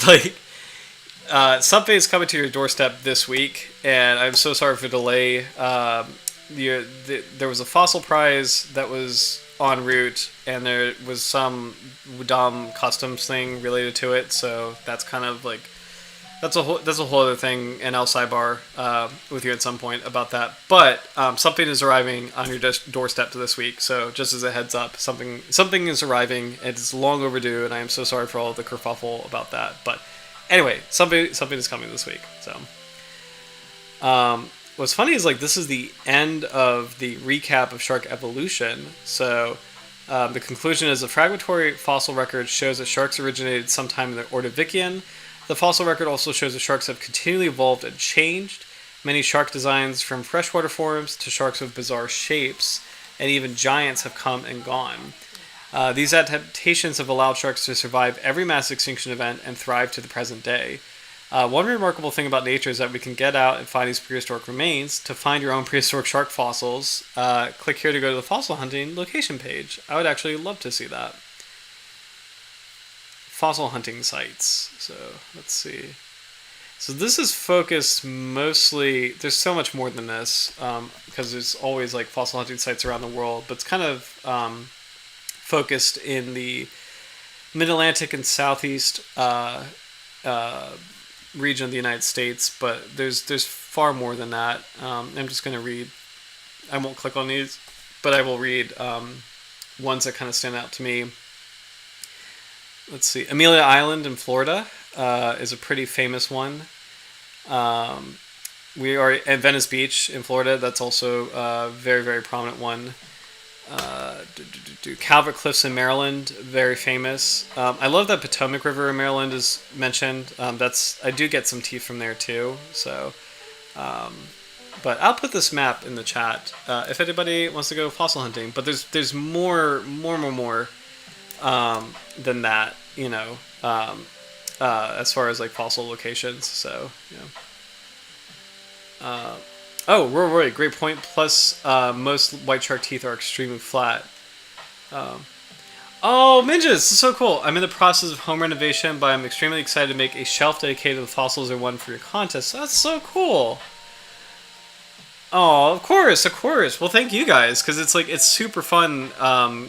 S1: like. Something is coming to your doorstep this week, and I'm so sorry for the delay. There was a fossil prize that was en route, and there was some dumb customs thing related to it. So that's kind of like that's a whole other thing, and I'll sidebar with you at some point about that. But something is arriving on your doorstep this week. So just as a heads up, something is arriving. It's long overdue, and I am so sorry for all the kerfuffle about that. But anyway, something is coming this week. So, what's funny is like this is the end of the recap of shark evolution. So, the conclusion is the fragmentary fossil record shows that sharks originated sometime in the Ordovician. The fossil record also shows that sharks have continually evolved and changed. Many shark designs, from freshwater forms to sharks with bizarre shapes, and even giants, have come and gone. These adaptations have allowed sharks to survive every mass extinction event and thrive to the present day. One remarkable thing about nature is that we can get out and find these prehistoric remains. To find your own prehistoric shark fossils, click here to go to the fossil hunting location page. I would actually love to see that. Fossil hunting sites. So let's see. So this is focused mostly. There's so much more than this because there's always like fossil hunting sites around the world, but it's kind of focused in the Mid-Atlantic and Southeast region of the United States, but there's far more than that. I'm just going to read. I won't click on these, but I will read ones that kind of stand out to me. Let's see. Amelia Island in Florida is a pretty famous one. We are at Venice Beach in Florida. That's also a very, very prominent one. Calvert Cliffs in Maryland, very famous. I love that Potomac River in Maryland is mentioned. I do get some teeth from there too. So, but I'll put this map in the chat if anybody wants to go fossil hunting. But there's more than that, you know, as far as like fossil locations. So, yeah. Oh, Roy, great point. Plus, most white shark teeth are extremely flat. Oh, Minjas, this is so cool. I'm in the process of home renovation, but I'm extremely excited to make a shelf dedicated to the fossils or one for your contest. That's so cool. Oh, of course. Well, thank you guys, because it's super fun.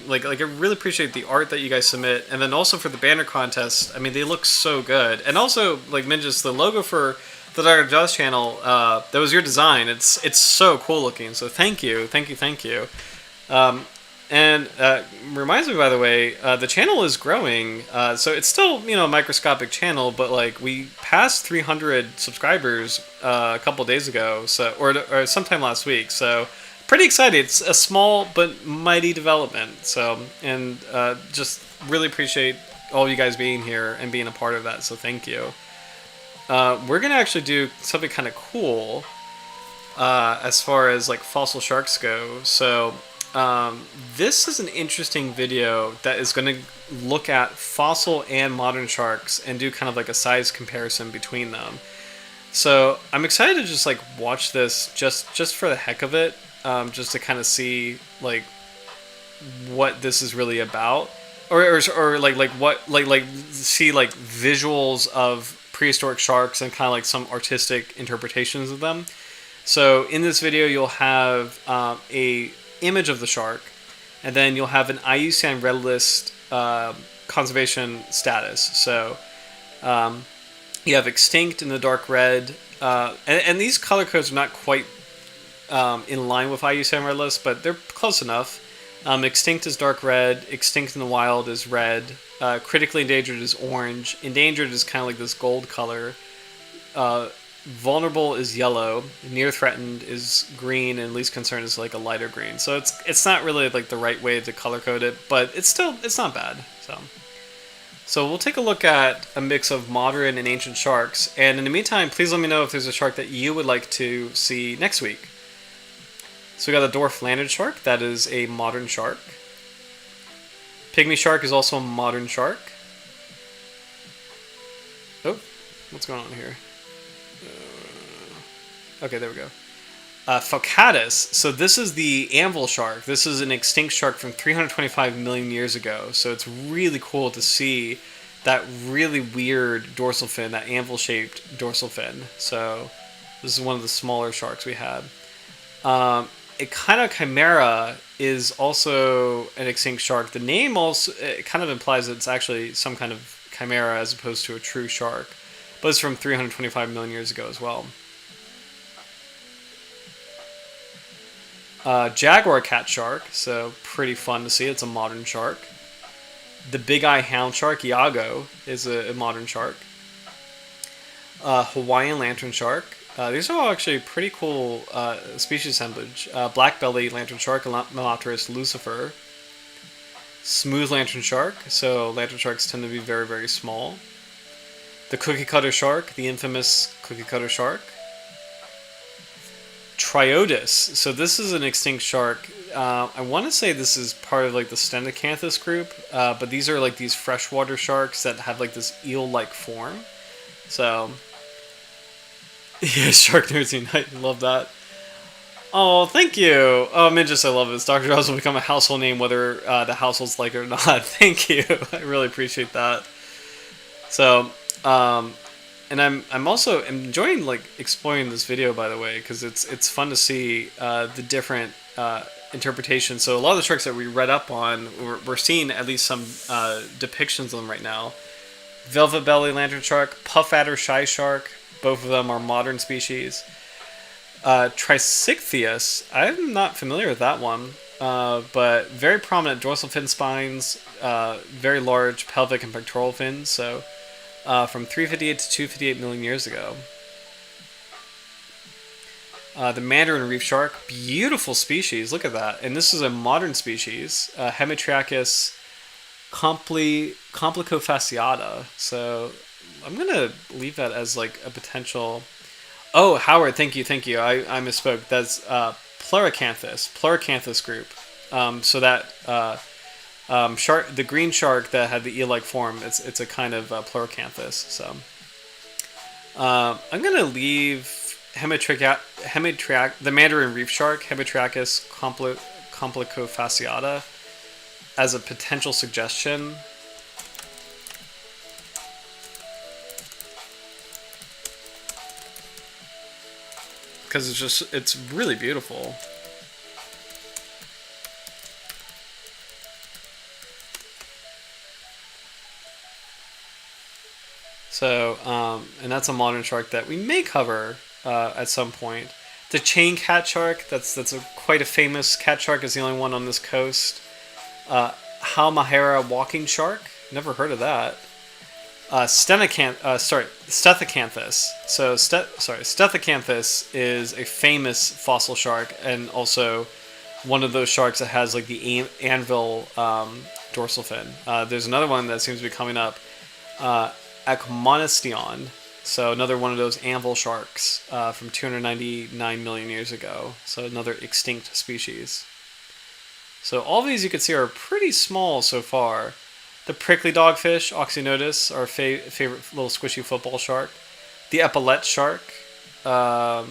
S1: Like I really appreciate the art that you guys submit, and then also for the banner contest. I mean, they look so good, and also like Minjas, the logo for the Dr. Jaws channel, that was your design. It's so cool looking. So thank you. And reminds me, by the way, the channel is growing. So it's still, you know, a microscopic channel, but like we passed 300 subscribers a couple days ago, so or sometime last week. So pretty excited. It's a small but mighty development. So and just really appreciate all you guys being here and being a part of that. So thank you. We're gonna actually do something kind of cool as far as like fossil sharks go. So this is an interesting video that is going to look at fossil and modern sharks and do kind of like a size comparison between them. So I'm excited to just like watch this just for the heck of it, just to kind of see like what this is really about, or like what like see like visuals of prehistoric sharks and kind of like some artistic interpretations of them. So in this video you'll have a image of the shark, and then you'll have an IUCN Red List conservation status. So you have extinct in the dark red, and these color codes are not quite in line with IUCN Red List, but they're close enough. Extinct is dark red, extinct in the wild is red, critically endangered is orange, endangered is kind of like this gold color, vulnerable is yellow, near threatened is green, and least concerned is like a lighter green. So it's not really like the right way to color code it, but it's not bad. So So we'll take a look at a mix of modern and ancient sharks. And in the meantime, please let me know if there's a shark that you would like to see next week. So we got the dwarf landed shark. That is a modern shark. Pygmy shark is also a modern shark. Oh, what's going on here? Okay, there we go. Falcatus. So this is the anvil shark. This is an extinct shark from 325 million years ago. So it's really cool to see that really weird dorsal fin, that anvil-shaped dorsal fin. So this is one of the smaller sharks we had. Echinochimera is also an extinct shark. The name also it kind of implies that it's actually some kind of chimera as opposed to a true shark. But it's from 325 million years ago as well. Jaguar cat shark, so pretty fun to see. It's a modern shark. The big eye hound shark, Iago, is a modern shark. Hawaiian lantern shark. These are all actually pretty cool species assemblage. Black belly lantern shark, Melopterus lucifer. Smooth lantern shark, so lantern sharks tend to be very, very small. The cookie cutter shark, the infamous cookie cutter shark. Triotis. So this is an extinct shark. I want to say this is part of like the Stenacanthus group, but these are like these freshwater sharks that have like this eel-like form. So, yeah, Shark Nerds Unite. Love that. Oh, thank you. Oh, Mingus, I love this. Dr. Jaws will become a household name whether the household's like it or not. Thank you. I really appreciate that. So, and I'm also enjoying like exploring this video, by the way, because it's fun to see the different interpretations. So a lot of the sharks that we read up on, we're seeing at least some depictions of them right now. Velvet belly lantern shark, puff adder shy shark, both of them are modern species. Tricyctheus, I'm not familiar with that one, but very prominent dorsal fin spines, very large pelvic and pectoral fins, so from 358 to 258 million years ago. The mandarin reef shark, beautiful species, look at that. And this is a modern species, Hemitriachus complicofasciata. So I'm going to leave that as like a potential... Oh, Howard, thank you. I misspoke. That's Pleurocanthus group. So that shark, the green shark that had the eel-like form, it's a kind of Pleurocanthus. So I'm gonna leave the mandarin reef shark, Hemitriachus complicofasciata, as a potential suggestion. Because it's really beautiful. So, and that's a modern shark that we may cover at some point. The chain cat shark, that's quite a famous cat shark, is the only one on this coast. Halmahera walking shark, never heard of that. Stethacanthes. So, Stethacanthes is a famous fossil shark, and also one of those sharks that has like the anvil dorsal fin. There's another one that seems to be coming up, Acmonistion. So another one of those anvil sharks from 299 million years ago. So another extinct species. So all these you can see are pretty small so far. The prickly dogfish, Oxynotus, our favorite little squishy football shark. The epaulette shark. The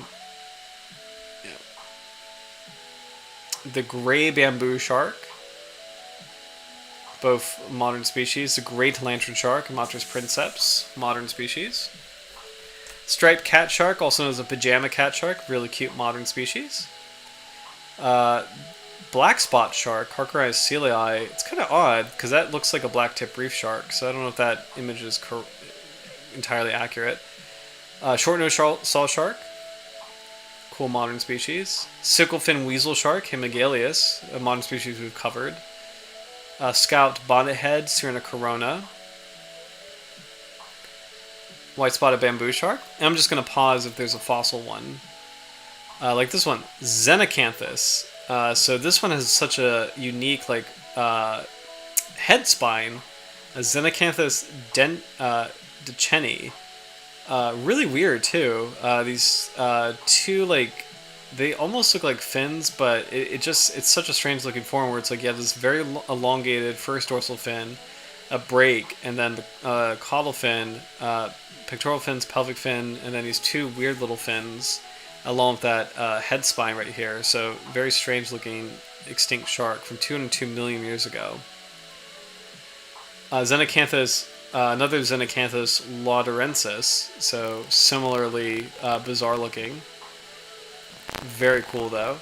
S1: gray bamboo shark. Both modern species. The great lantern shark, Amatris princeps, modern species. Striped cat shark, also known as a pajama cat shark, really cute modern species. Black spot shark, Carcharodontis celii. It's kind of odd because that looks like a black tip reef shark, so I don't know if that image is entirely accurate. Short-nosed saw shark, cool modern species. Sickle-fin weasel shark, Hemigalius, a modern species we've covered. Scalped bonnethead, Sirena corona. White spotted bamboo shark. And I'm just going to pause if there's a fossil one. Like this one, Xenacanthus. So this one has such a unique like head spine. A Xenacanthus deceni. Really weird too. These two like they almost look like fins, but it's such a strange looking form where it's like you have this very elongated first dorsal fin, a break, and then the caudal fin, pectoral fins, pelvic fin, and then these two weird little fins, along with that head spine right here. So very strange looking extinct shark from 202 million years ago. Xenacanthus, another Xenacanthus laudorensis, so similarly bizarre looking. Very cool though.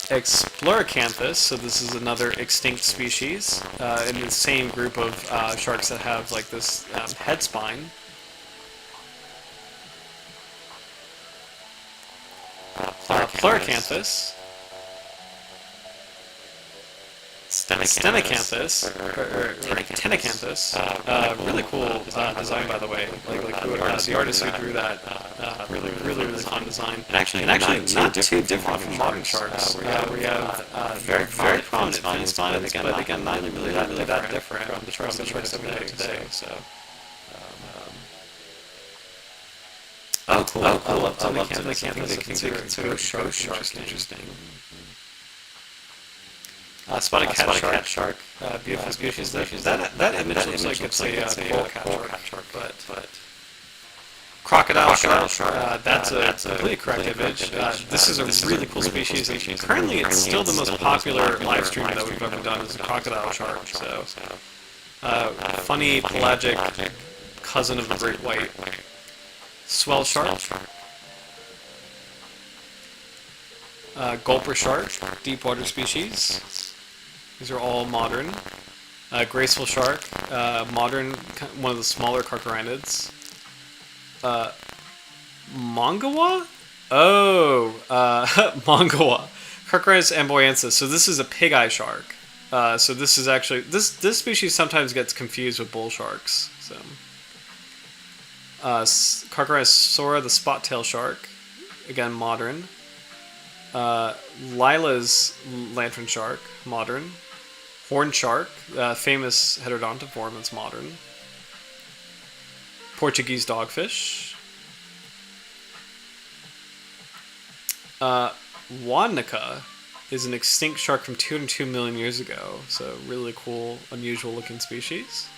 S1: Exploricanthus, so this is another extinct species in the same group of sharks that have like this head spine. Pluricanthus. Stenocanthus, or Tenecanthus, really cool design by the way. The artist who drew that, really fun design. And actually not too different from modern sharks, where you have very prominent fin spines, but again not really that different from the sharks that we know today. So. Oh, cool! I love Tenecanthus. I think they consider sharks interesting. Spotted cat shark, beautiful species. That image looks like it's a coral cat shark, but crocodile shark. That's a completely correct image. This is a really cool species. Currently, it's still the most popular live stream that we've ever done is a crocodile shark. So, funny pelagic cousin of the great white. Swell shark. Gulper shark, deep water species. These are all modern. Graceful shark, modern, one of the smaller carcharodontids. Mongawa? Oh, Mongawa. Carcharodontis amboyensis. So this is a pig eye shark. So this is actually, this species sometimes gets confused with bull sharks. So, Carcharodontis sora, the spot tail shark. Again, modern. Lila's lantern shark, modern. Horn shark, famous heterodontiform that's modern. Portuguese dogfish. Wadnica is an extinct shark from 202 million years ago, so really cool, unusual looking species.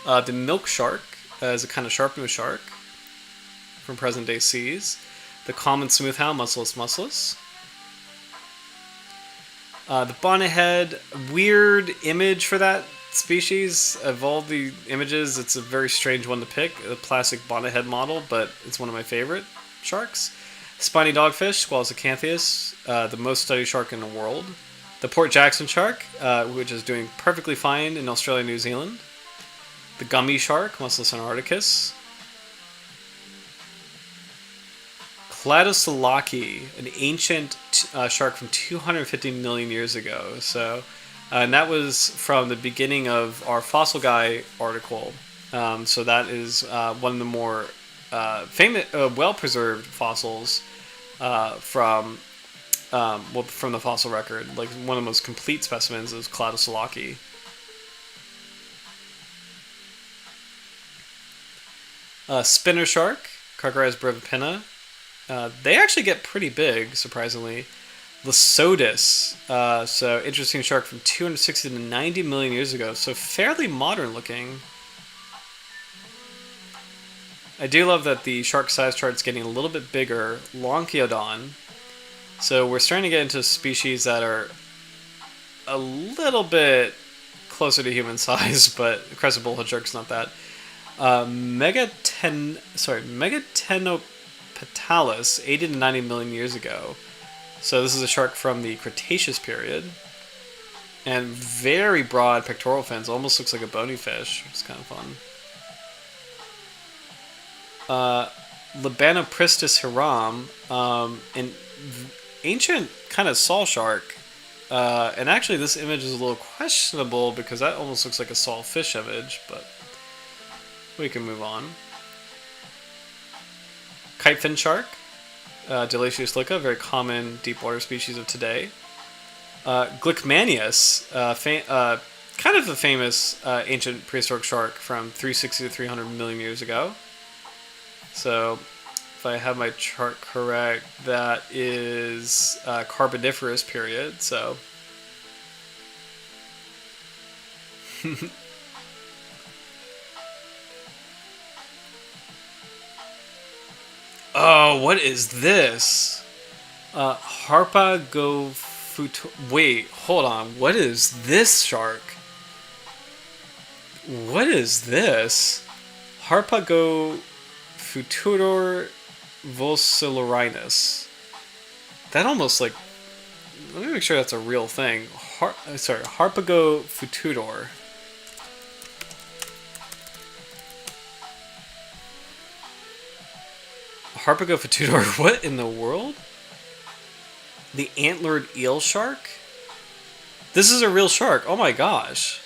S1: The milk shark is a kind of sharp-nosed shark from present-day seas. The common smoothhound, muscellus. The bonnethead, weird image for that species. Of all the images, it's a very strange one to pick. A plastic bonnethead model, but it's one of my favorite sharks. Spiny dogfish, Squalus acanthius, the most studied shark in the world. The Port Jackson shark, which is doing perfectly fine in Australia and New Zealand. The gummy shark, Muscellus antarcticus. Cladosolaki, an ancient shark from 250 million years ago. So, and that was from the beginning of our Fossil Guy article. So that is one of the more famous, well-preserved fossils from the fossil record. Like one of the most complete specimens is Cladosolaki. Spinner shark, Carcharodontis brevipinna. They actually get pretty big, surprisingly. Lysodus, so interesting shark from 260 to 90 million years ago, so fairly modern looking. I do love that the shark size chart's getting a little bit bigger. Lonchiodon, so we're starting to get into species that are a little bit closer to human size, but crested bullhead shark's not that. Megatenopetalis, 80 to 90 million years ago. So this is a shark from the Cretaceous period. And very broad pectoral fins, almost looks like a bony fish, which is kind of fun. Libanopristis hiram, an ancient kind of saw shark. And actually this image is a little questionable because that almost looks like a sawfish image, but we can move on. Kitefin shark, Delatius lica, very common deep water species of today. Glycmanius, kind of a famous ancient prehistoric shark from 360 to 300 million years ago. So, if I have my chart correct, that is Carboniferous period. So, oh, what is this? Harpagofutor. Wait, hold on. What is this shark? What is this? Harpagofutor vocillorinus. That almost like. Let me make sure that's a real thing. Harpagofutor. Harpagofutor. What in the world? The antlered eel shark? This is a real shark. Oh my gosh.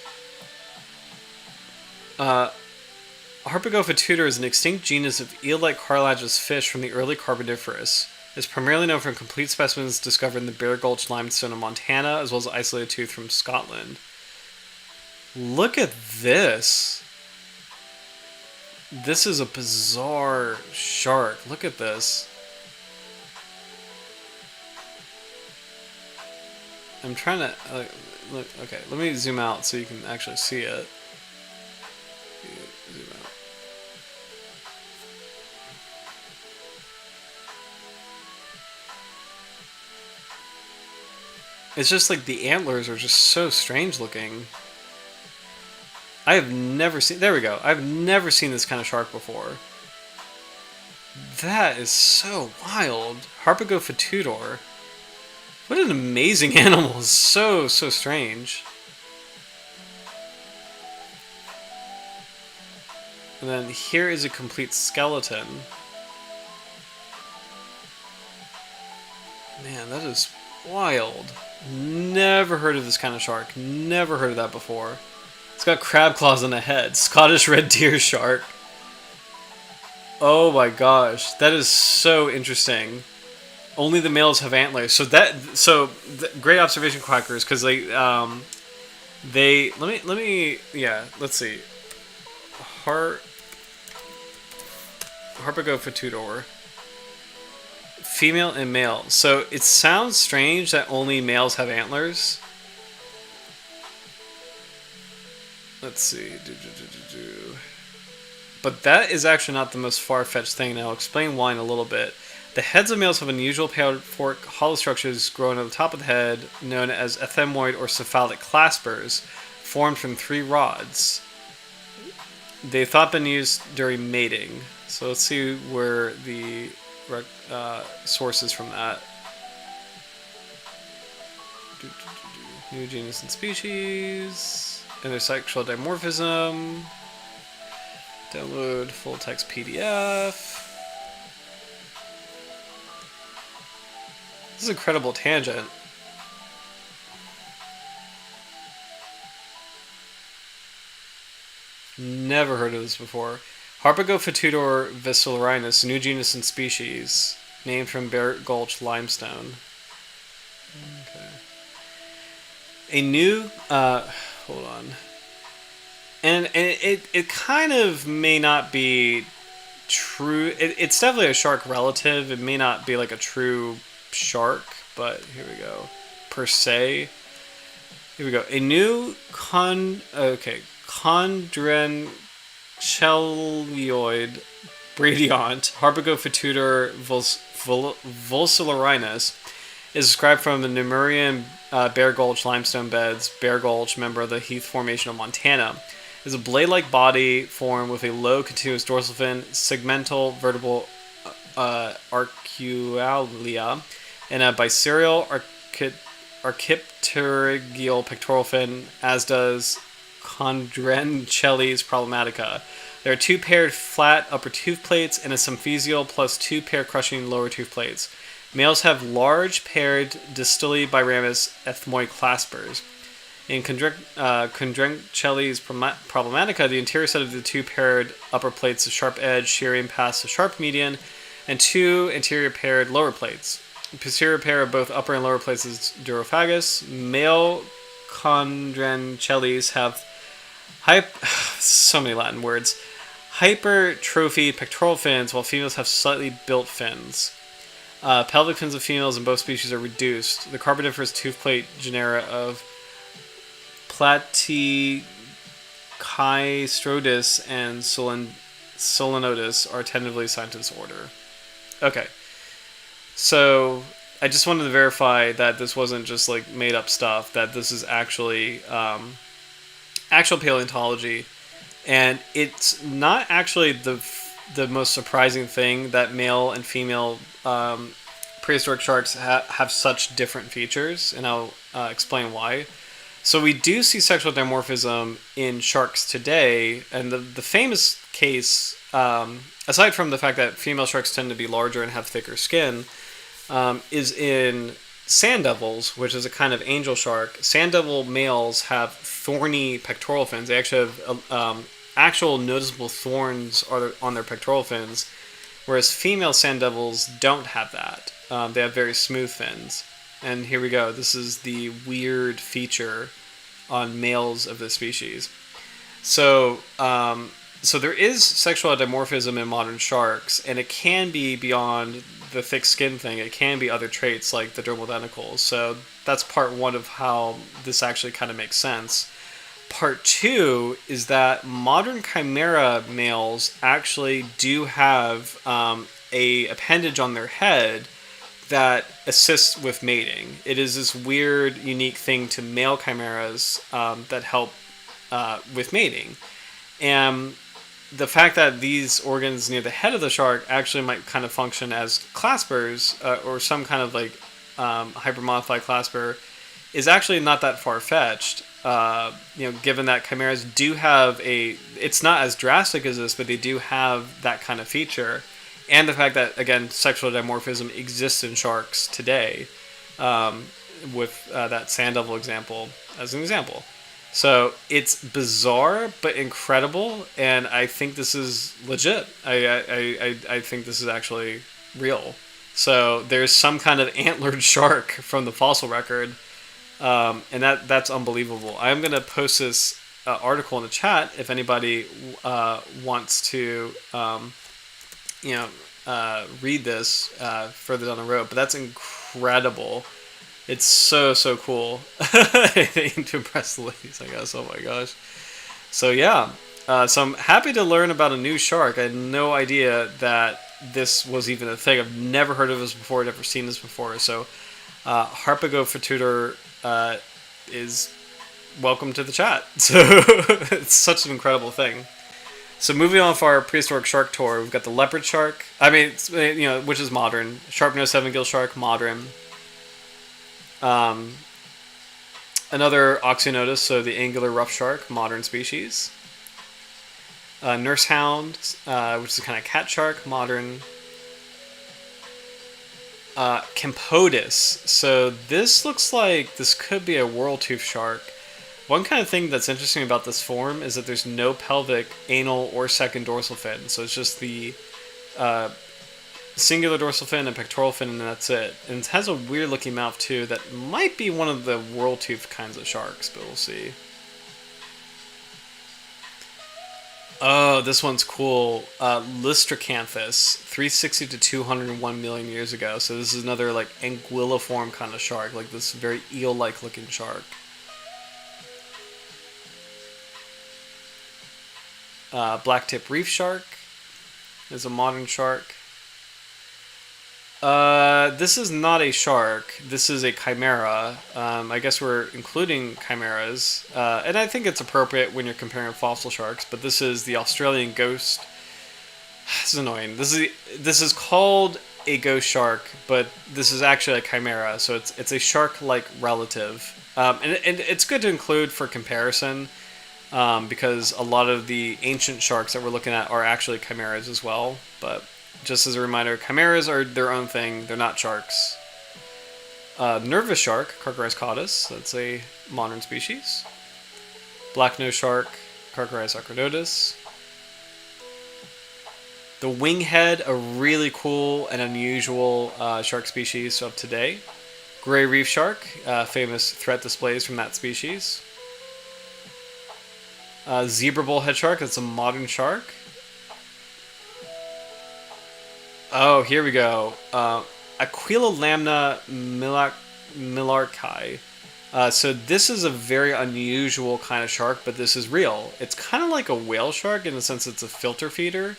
S1: Harpagofutor is an extinct genus of eel-like cartilaginous fish from the early Carboniferous. It's primarily known from complete specimens discovered in the Bear Gulch limestone of Montana, as well as isolated tooth from Scotland. Look at this. This is a bizarre shark. Look at this. I'm trying to look. Okay, let me zoom out so you can actually see it. Zoom out. It's just like the antlers are just so strange looking. I have never seen. There we go. I've never seen this kind of shark before. That is so wild. Harpagofutor. What an amazing animal. So strange. And then here is a complete skeleton. Man, that is wild. Never heard of this kind of shark. Never heard of that before. It's got crab claws on the head. Scottish red deer shark. Oh my gosh. That is so interesting. Only the males have antlers. Great observation, Quackers, because let's see. Harpagofutor. Female and male. So it sounds strange that only males have antlers. Let's see. But that is actually not the most far-fetched thing, and I'll explain why in a little bit. The heads of males have unusual paired fork hollow structures growing at the top of the head, known as ethmoid or cephalic claspers, formed from 3 rods. They thought been used during mating. So let's see where the sources from that. New genus and species, and their sexual dimorphism. Download full text PDF. This is an incredible tangent. Never heard of this before. Harpagofutor vocillorinus, new genus and species, named from Bear Gulch limestone. Okay. A new, hold on. And it kind of may not be true. It's definitely a shark relative. It may not be like a true shark, but here we go. Per se. Here we go. A new chondrenchelioid bradyont, Harpagofutor vocillorinus, is described from the Nemurian Bear Gulch limestone beds. Bear Gulch, member of the Heath Formation of Montana, is a blade-like body formed with a low continuous dorsal fin, segmental vertebral arcualia, and a biserial archipterygial pectoral fin, as does Conroe-Nicholls problematica. There are 2 paired flat upper tooth plates and a symphysial plus 2 paired crushing lower tooth plates. Males have large paired distally biramous ethmoid claspers. In Conroe-Nicholls problematica, the interior set of the 2 paired upper plates is sharp edge shearing past the sharp median, and 2 anterior paired lower plates. posterior pair of both upper and lower places durophagous. Male Conroe-Nicholls have so many Latin words. Hypertrophy pectoral fins, while females have slightly built fins. Pelvic fins of females in both species are reduced. The Carboniferous toothplate genera of Platychistrodus and Solenotus are tentatively assigned to this order. Okay. So, I just wanted to verify that this wasn't just like made up stuff, that this is actually actual paleontology. And it's not actually the most surprising thing that male and female prehistoric sharks have such different features, and I'll explain why. So we do see sexual dimorphism in sharks today, and the famous case, aside from the fact that female sharks tend to be larger and have thicker skin, is in sand devils, which is a kind of angel shark. Sand devil males have thorny pectoral fins. They actually have actual noticeable thorns on their pectoral fins, whereas female sand devils don't have that. They have very smooth fins. And here we go. This is the weird feature on males of this species. So, so there is sexual dimorphism in modern sharks, and it can be beyond the thick skin thing. It can be other traits like the dermal denticles. So that's part one of how this actually kind of makes sense. Part two is that modern chimera males actually do have a appendage on their head that assists with mating. It is this weird, unique thing to male chimeras that help with mating. And the fact that these organs near the head of the shark actually might kind of function as claspers or some kind of like hypermodified clasper is actually not that far-fetched. Given that chimeras do have it's not as drastic as this, but they do have that kind of feature. And the fact that, again, sexual dimorphism exists in sharks today, with that sand devil example as an example. So it's bizarre but incredible, and I think this is legit. I think this is actually real. So there's some kind of antlered shark from the fossil record, and that's unbelievable. I'm going to post this article in the chat if anybody wants to read this further down the road. But that's incredible. It's so cool. To impress the ladies, I guess. Oh my gosh. So yeah. So I'm happy to learn about a new shark. I had no idea that this was even a thing. I've never heard of this before. Never seen this before. So Harpagophatutor is welcome to the chat. So it's such an incredible thing. So moving on for our prehistoric shark tour, we've got the leopard shark. Which is modern. Sharp-nosed seven-gill shark, modern. Another Oxynotus, so the angular rough shark, modern species. Nursehound, which is a kind of cat shark, modern. Campodus, so this looks like this could be a whorl-tooth shark. One kind of thing that's interesting about this form is that there's no pelvic, anal, or second dorsal fin. So it's just the singular dorsal fin and pectoral fin, and that's it. And it has a weird looking mouth too that might be one of the whorl-tooth kinds of sharks, but we'll see. Oh, this one's cool. Lystracanthus, 360 to 201 million years ago. So this is another like anguilliform kind of shark, like this very eel-like looking shark. Blacktip reef shark is a modern shark. This is not a shark. This is a chimera. I guess we're including chimeras. And I think it's appropriate when you're comparing fossil sharks, but this is the Australian ghost. This is annoying. This is called a ghost shark, but this is actually a chimera, so it's a shark-like relative. And it's good to include for comparison, because a lot of the ancient sharks that we're looking at are actually chimeras as well. But just as a reminder, chimeras are their own thing. They're not sharks. Nervous shark, Carcharodon cautus. That's a modern species. Black-nosed shark, Carcharodon acrodotus. The winghead, a really cool and unusual shark species of today. Gray reef shark, famous threat displays from that species. Zebra bullhead shark, that's a modern shark. Oh, here we go. Aquila lamna millarchi. So this is a very unusual kind of shark, but this is real. It's kind of like a whale shark in the sense it's a filter feeder,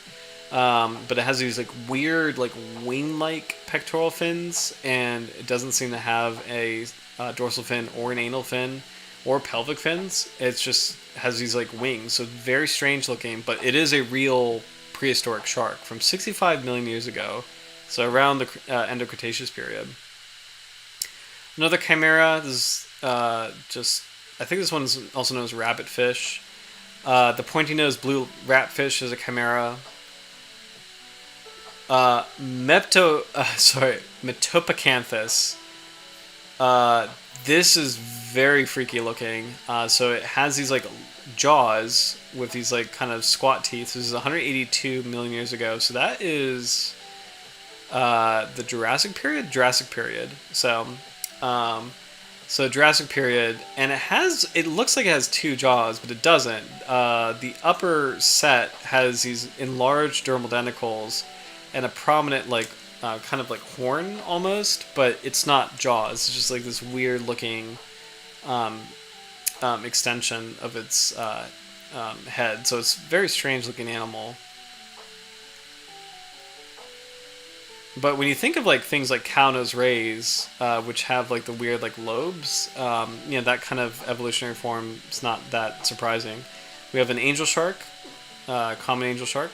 S1: but it has these like weird like wing-like pectoral fins, and it doesn't seem to have a dorsal fin or an anal fin or pelvic fins. It's just has these like wings, so very strange looking, but it is a real prehistoric shark from 65 million years ago, so around the Endocretaceous period. Another chimera. This is just, I think this one's also known as rabbitfish. The pointy-nosed blue ratfish is a chimera. Metopacanthus. This is very freaky looking. So it has these like jaws with these like kind of squat teeth. This is 182 million years ago. So that is the Jurassic period. So Jurassic period, and it looks like it has two jaws, but it doesn't. The upper set has these enlarged dermal denticles and a prominent like kind of like horn almost, but it's not jaws. It's just like this weird looking extension of its head. So it's a very strange looking animal. But when you think of like things like cow-nose rays, which have like the weird like lobes, that kind of evolutionary form is not that surprising. We have an angel shark, common angel shark,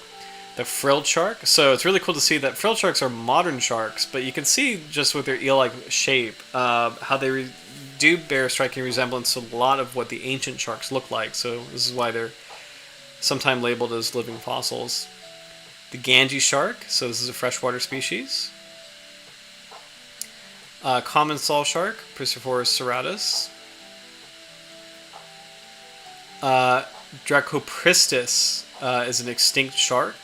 S1: the frilled shark. So it's really cool to see that frilled sharks are modern sharks, but you can see just with their eel-like shape how they do bear striking resemblance to a lot of what the ancient sharks look like. So this is why they're sometimes labeled as living fossils. The Ganges shark, so this is a freshwater species. Common saw shark, Prehistoric serratus. Dracopristis is an extinct shark.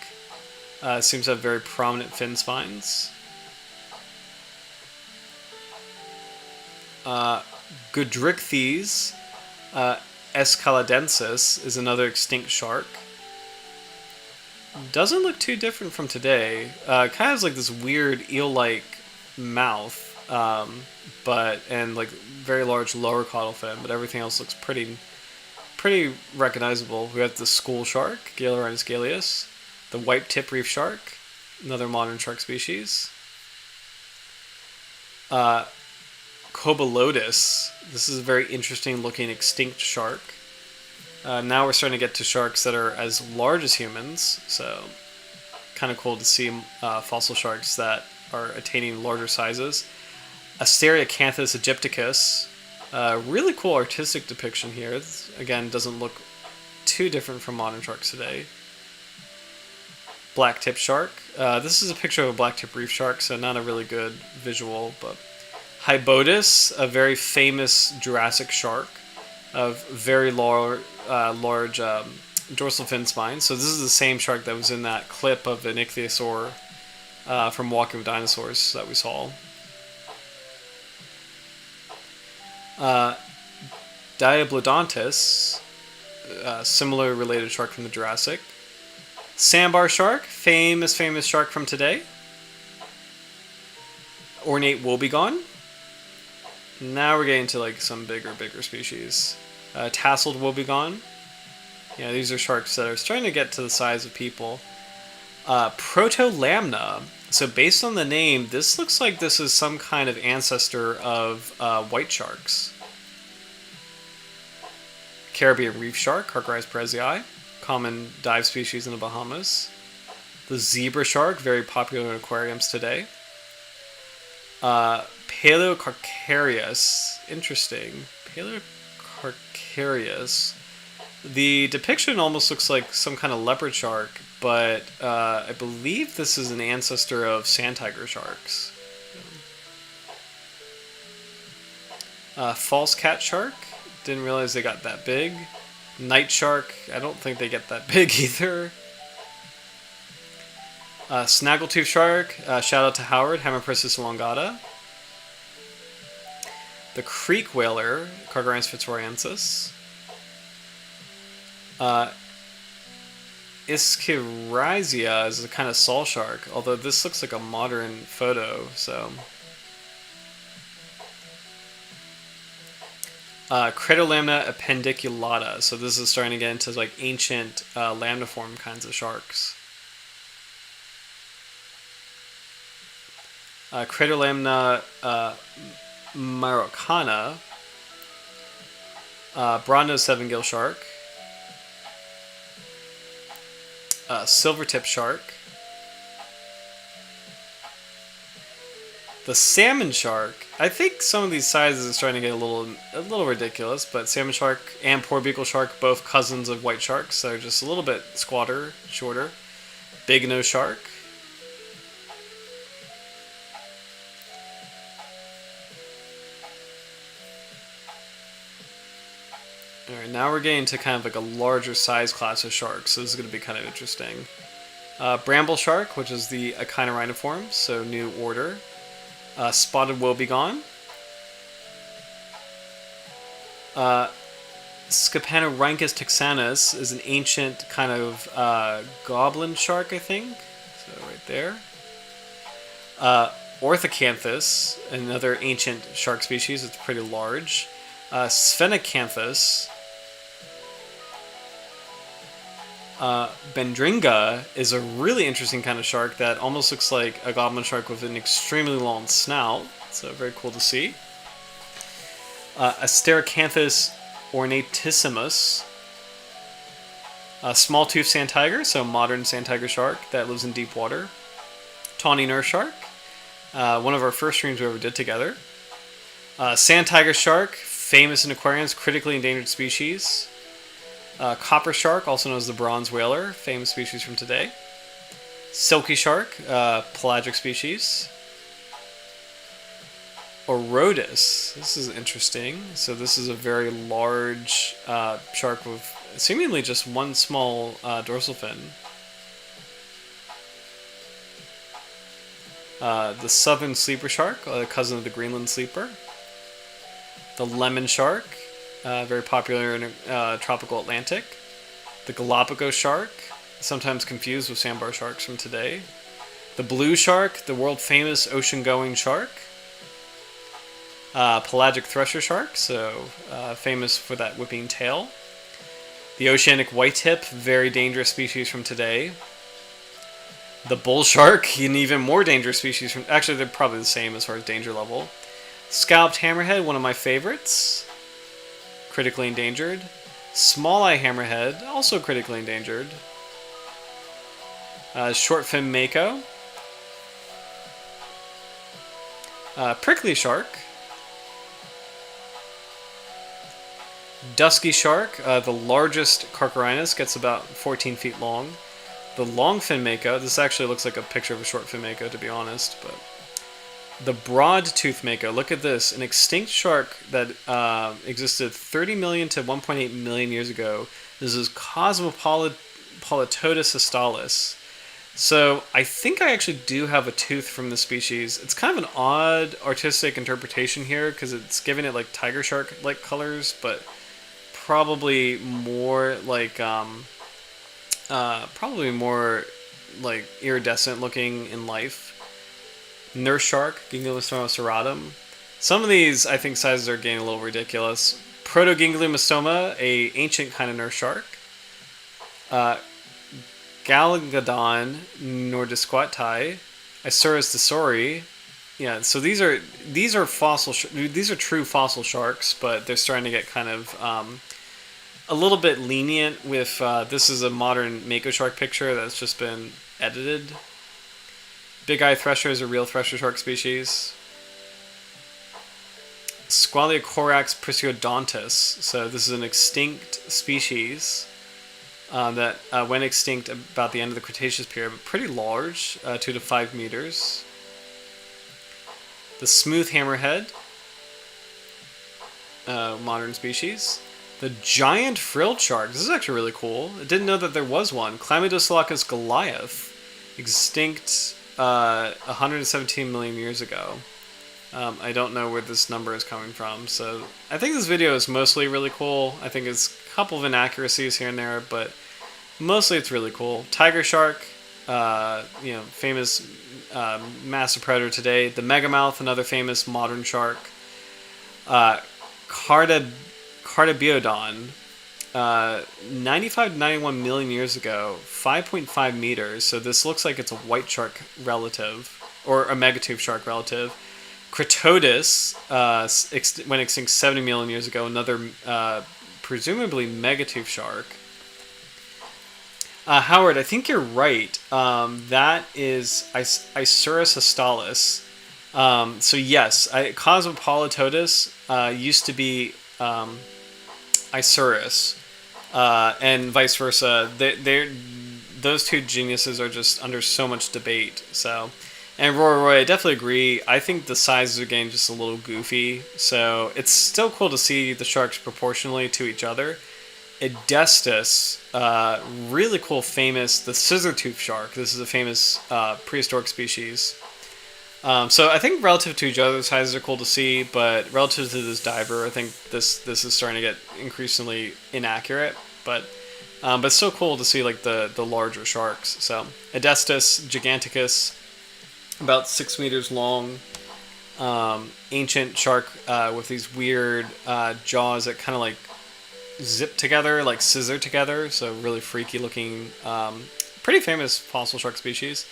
S1: Seems to have very prominent fin spines. Godrichthes escaladensis is another extinct shark. Doesn't look too different from today. Kind of has like this weird eel-like mouth, and like very large lower caudal fin, but everything else looks pretty recognizable. We have the school shark, Galeorhinus galeus, the white-tip reef shark, another modern shark species. Cobolotus. This is a very interesting looking extinct shark. Now we're starting to get to sharks that are as large as humans, so kind of cool to see fossil sharks that are attaining larger sizes. Asteriacanthus aegypticus, really cool artistic depiction here. This, again, doesn't look too different from modern sharks today. Black tip shark. This is a picture of a black tip reef shark, so not a really good visual, but Hybotus, a very famous Jurassic shark of very large dorsal fin spines. So this is the same shark that was in that clip of an ichthyosaur from Walking with Dinosaurs that we saw. Diablodontus, similar related shark from the Jurassic. Sandbar shark, famous shark from today. Ornate woebegone. Now we're getting to like some bigger species. Tasseled woebegone. Yeah, these are sharks that are starting to get to the size of people. Protolamna. So based on the name, this looks like this is some kind of ancestor of white sharks. Caribbean reef shark, Carcharodon perezii, common dive species in the Bahamas. The zebra shark, very popular in aquariums today. Paleocarcharius, interesting. Paleocarcharius. The depiction almost looks like some kind of leopard shark, but I believe this is an ancestor of sand tiger sharks. False cat shark, didn't realize they got that big. Night shark, I don't think they get that big either. Snaggletooth shark, shout out to Howard, Hemiprisus elongata. The creek whaler, Carcharodontis fitzroyensis. Ischirisia is a kind of saw shark, although this looks like a modern photo, so... Cretolamna appendiculata, so this is starting to get into like ancient lamniform kinds of sharks. Cretolamna marocana, broad-nosed seven-gill shark, silver-tip shark, the salmon shark. I think some of these sizes are starting to get a little ridiculous, but salmon shark and poor beagle shark, both cousins of white sharks, so just a little bit squatter, shorter. Big nose shark. Alright, now we're getting to kind of like a larger size class of sharks, so this is going to be kind of interesting. Bramble shark, which is the echinorhiniform, so new order. Spotted woebegone. Scapanorhynchus texanus is an ancient kind of goblin shark, I think. So right there. Orthocanthus, another ancient shark species. It's pretty large. Sphenocanthus. Bendringa is a really interesting kind of shark that almost looks like a goblin shark with an extremely long snout. So very cool to see. Asterocanthus ornatissimus. Small tooth sand tiger, so modern sand tiger shark that lives in deep water. Tawny nurse shark, one of our first streams we ever did together. Sand tiger shark, famous in aquariums, critically endangered species. Copper shark, also known as the bronze whaler, famous species from today. Silky shark, pelagic species. Orodus, this is interesting. So this is a very large shark with seemingly just one small dorsal fin. The southern sleeper shark, a cousin of the Greenland sleeper. The lemon shark, very popular in tropical Atlantic. The Galapagos shark, sometimes confused with sandbar sharks from today. The blue shark, the world famous ocean-going shark. Pelagic thresher shark, so famous for that whipping tail. The oceanic whitetip, very dangerous species from today. The bull shark, an even more dangerous species from... Actually, they're probably the same as far as danger level. Scalloped hammerhead, one of my favorites. Critically endangered. Small eye hammerhead, also critically endangered. Short fin mako. Prickly shark. Dusky shark, the largest Carcharodontis, gets about 14 feet long. The longfin mako, this actually looks like a picture of a short fin mako to be honest, but the broad tooth mako, look at this, an extinct shark that existed 30 million to 1.8 million years ago. This is Cosmopolitotus cystalis. So I think I actually do have a tooth from this species. It's kind of an odd artistic interpretation here because it's giving it like tiger shark like colors, but probably more like iridescent looking in life. Nurse shark, Gingulostoma serratum. Some of these I think sizes are getting a little ridiculous. Protogingiumostoma, a ancient kind of nurse shark. Galagadon nordisquati, Isurus desori. Yeah, so these are fossil. These are true fossil sharks, but they're starting to get kind of a little bit lenient with. This is a modern mako shark picture that's just been edited. Big eye thresher is a real thresher shark species. Squaleocorax prisciodontus. So this is an extinct species that went extinct about the end of the Cretaceous period, but pretty large, 2 to 5 meters. The smooth hammerhead, modern species. The giant frilled shark. This is actually really cool. I didn't know that there was one. Chlamydosolacus goliath. extinct 117 million years ago. I don't know where this number is coming from, so I think this video is mostly really cool. I think it's a couple of inaccuracies here and there, but mostly it's really cool. Tiger shark, famous massive predator today. The megamouth, another famous modern shark. Cardabiodon, 95 to 91 million years ago, 5.5 meters. So this looks like it's a white shark relative, or a megatooth shark relative. Crotodus, went extinct 70 million years ago, another presumably megatooth shark. Howard, I think you're right. That is Isurus australis. So yes, Cosmopolitodus used to be Isurus, and vice versa. Those two geniuses are just under so much debate. So, and Roy, I definitely agree. I think the sizes are getting just a little goofy. So it's still cool to see the sharks proportionally to each other. Edestus, really cool, famous, the scissor-tooth shark. This is a famous prehistoric species. So I think relative to each other, sizes are cool to see, but relative to this diver, I think this is starting to get increasingly inaccurate. But it's so cool to see like the larger sharks. So Edestus giganticus, about 6 meters long, ancient shark with these weird jaws that kind of like zip together, like scissor together. So really freaky looking, pretty famous fossil shark species.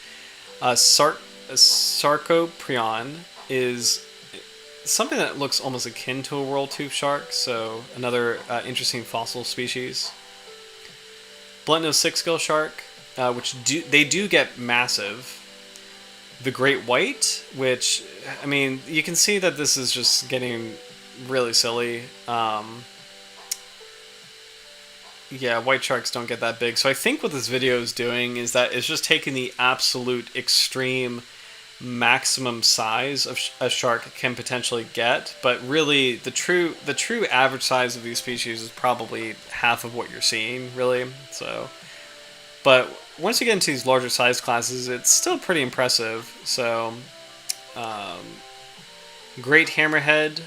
S1: Sarcoprion is something that looks almost akin to a world tooth shark, so another interesting fossil species. Blunt-nosed six-gill shark, which they do get massive. The great white, which, I mean, you can see that this is just getting really silly. Yeah, white sharks don't get that big. So I think what this video is doing is that it's just taking the absolute extreme maximum size of a shark can potentially get, but really the true average size of these species is probably half of what you're seeing, really. So, but once you get into these larger size classes, it's still pretty impressive. So, great hammerhead,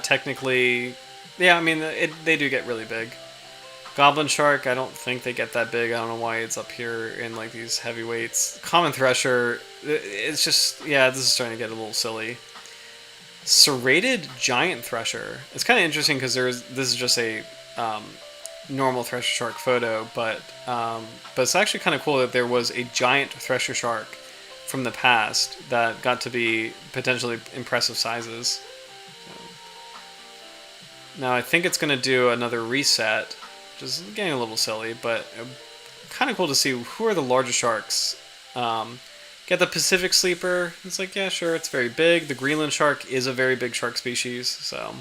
S1: technically, yeah, I mean, they do get really big. Goblin shark, I don't think they get that big. I don't know why it's up here in like these heavyweights. Common thresher, it's just, yeah, this is starting to get a little silly. Serrated giant thresher. It's kind of interesting because this is just a normal thresher shark photo, but it's actually kind of cool that there was a giant thresher shark from the past that got to be potentially impressive sizes. Now I think it's going to do another reset. Just getting a little silly, but kind of cool to see who are the largest sharks. Get the Pacific sleeper. It's like, yeah, sure, it's very big. The Greenland shark is a very big shark species. So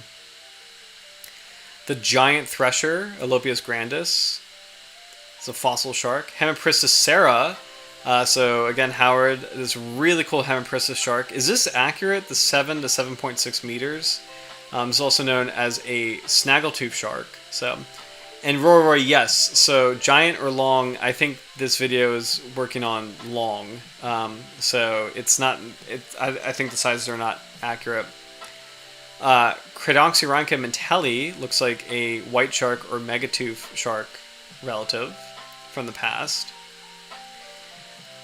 S1: the giant thresher, Alopius grandis, it's a fossil shark. Hemipristis sera. So again, Howard, this really cool Hemipristis shark. Is this accurate? The 7 to 7.6 meters. It's also known as a snaggletooth shark. So. And Roy, yes. So giant or long, I think this video is working on long. So it's not. I think the sizes are not accurate. Credoxyrhyncha mantelli looks like a white shark or megatooth shark relative from the past.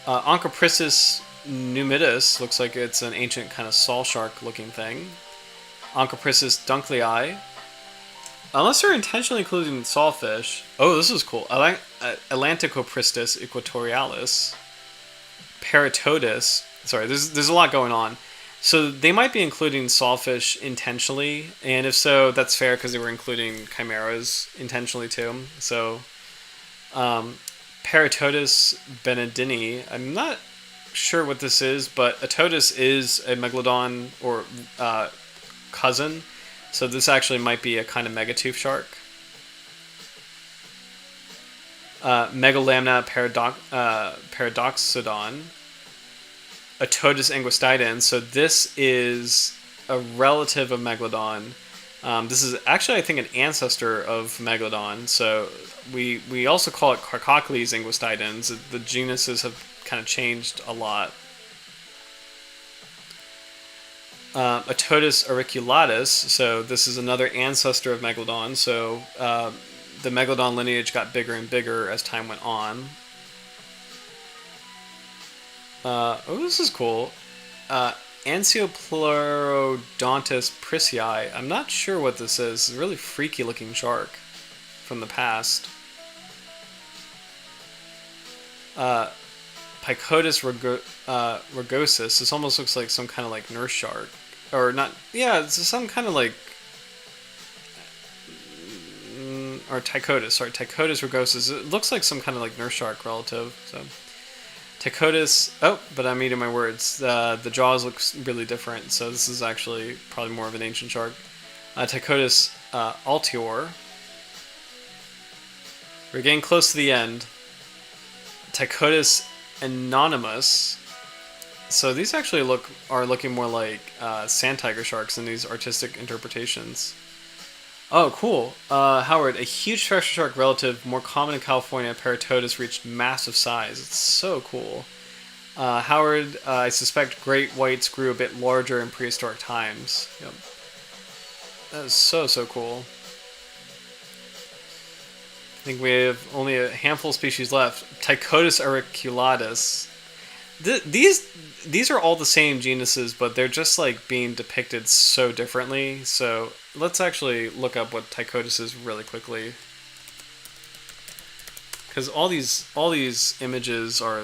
S1: Onchopristis numidus looks like it's an ancient kind of saw shark looking thing. Onchopristis dunklei. Unless they're intentionally including sawfish. Oh, this is cool. Atlanticopristis equatorialis. Paratodus. Sorry, there's a lot going on. So they might be including sawfish intentionally, and if so, that's fair because they were including chimeras intentionally too. So, Paratodus benedini. I'm not sure what this is, but Atodus is a megalodon or cousin. So this actually might be a kind of megatooth shark. Megalamna paradoxodon. Atodus anguistidens. So this is a relative of Megalodon. This is actually, I think, an ancestor of Megalodon. So we also call it Carcocles anguistidens. The genuses have kind of changed a lot. Otodus auriculatus, so this is another ancestor of Megalodon, so the Megalodon lineage got bigger and bigger as time went on. Oh, this is cool. Ancypleurodontus prisii. I'm not sure what this is. It's a really freaky looking shark from the past. Picotus rugosus. This almost looks like some kind of like nurse shark. Or not, yeah, it's some kind of like, or Tychodus, sorry, Tychodus rugosus. It looks like some kind of like nurse shark relative, so. Tychodus, oh, but I'm eating my words. The jaws looks really different, so this is actually probably more of an ancient shark. Tychodus altior. We're getting close to the end. Tychodus anonymous. So these actually are looking more like sand tiger sharks in these artistic interpretations. Oh, cool. Howard, a huge treasure shark relative, more common in California, Paratodus, reached massive size. It's so cool. Howard, I suspect great whites grew a bit larger in prehistoric times. Yep. That is so, so cool. I think we have only a handful of species left. Tychodus auriculatus. These are all the same genuses, but they're just like being depicted so differently. So let's actually look up what Tychodus is really quickly, because all these images are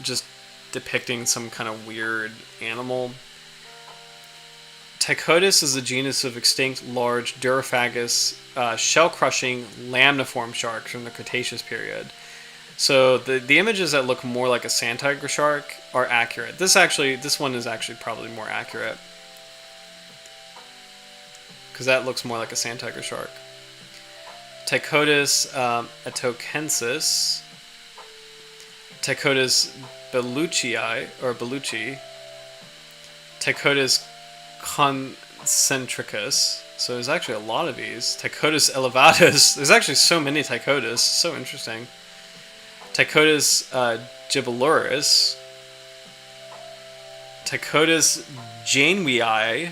S1: just depicting some kind of weird animal. Tychodus is a genus of extinct large durophagous shell-crushing lamniform sharks from the Cretaceous period. So the images that look more like a sand tiger shark are accurate. This one is actually probably more accurate, because that looks more like a sand tiger shark. Tychodus atokensis, Tychodus beluchii or beluchi, Tychodus concentricus. So there's actually a lot of these. Tychodus elevatus. There's actually so many Tychodus. So interesting. Tychodus gibelurus, Tychodus janewii,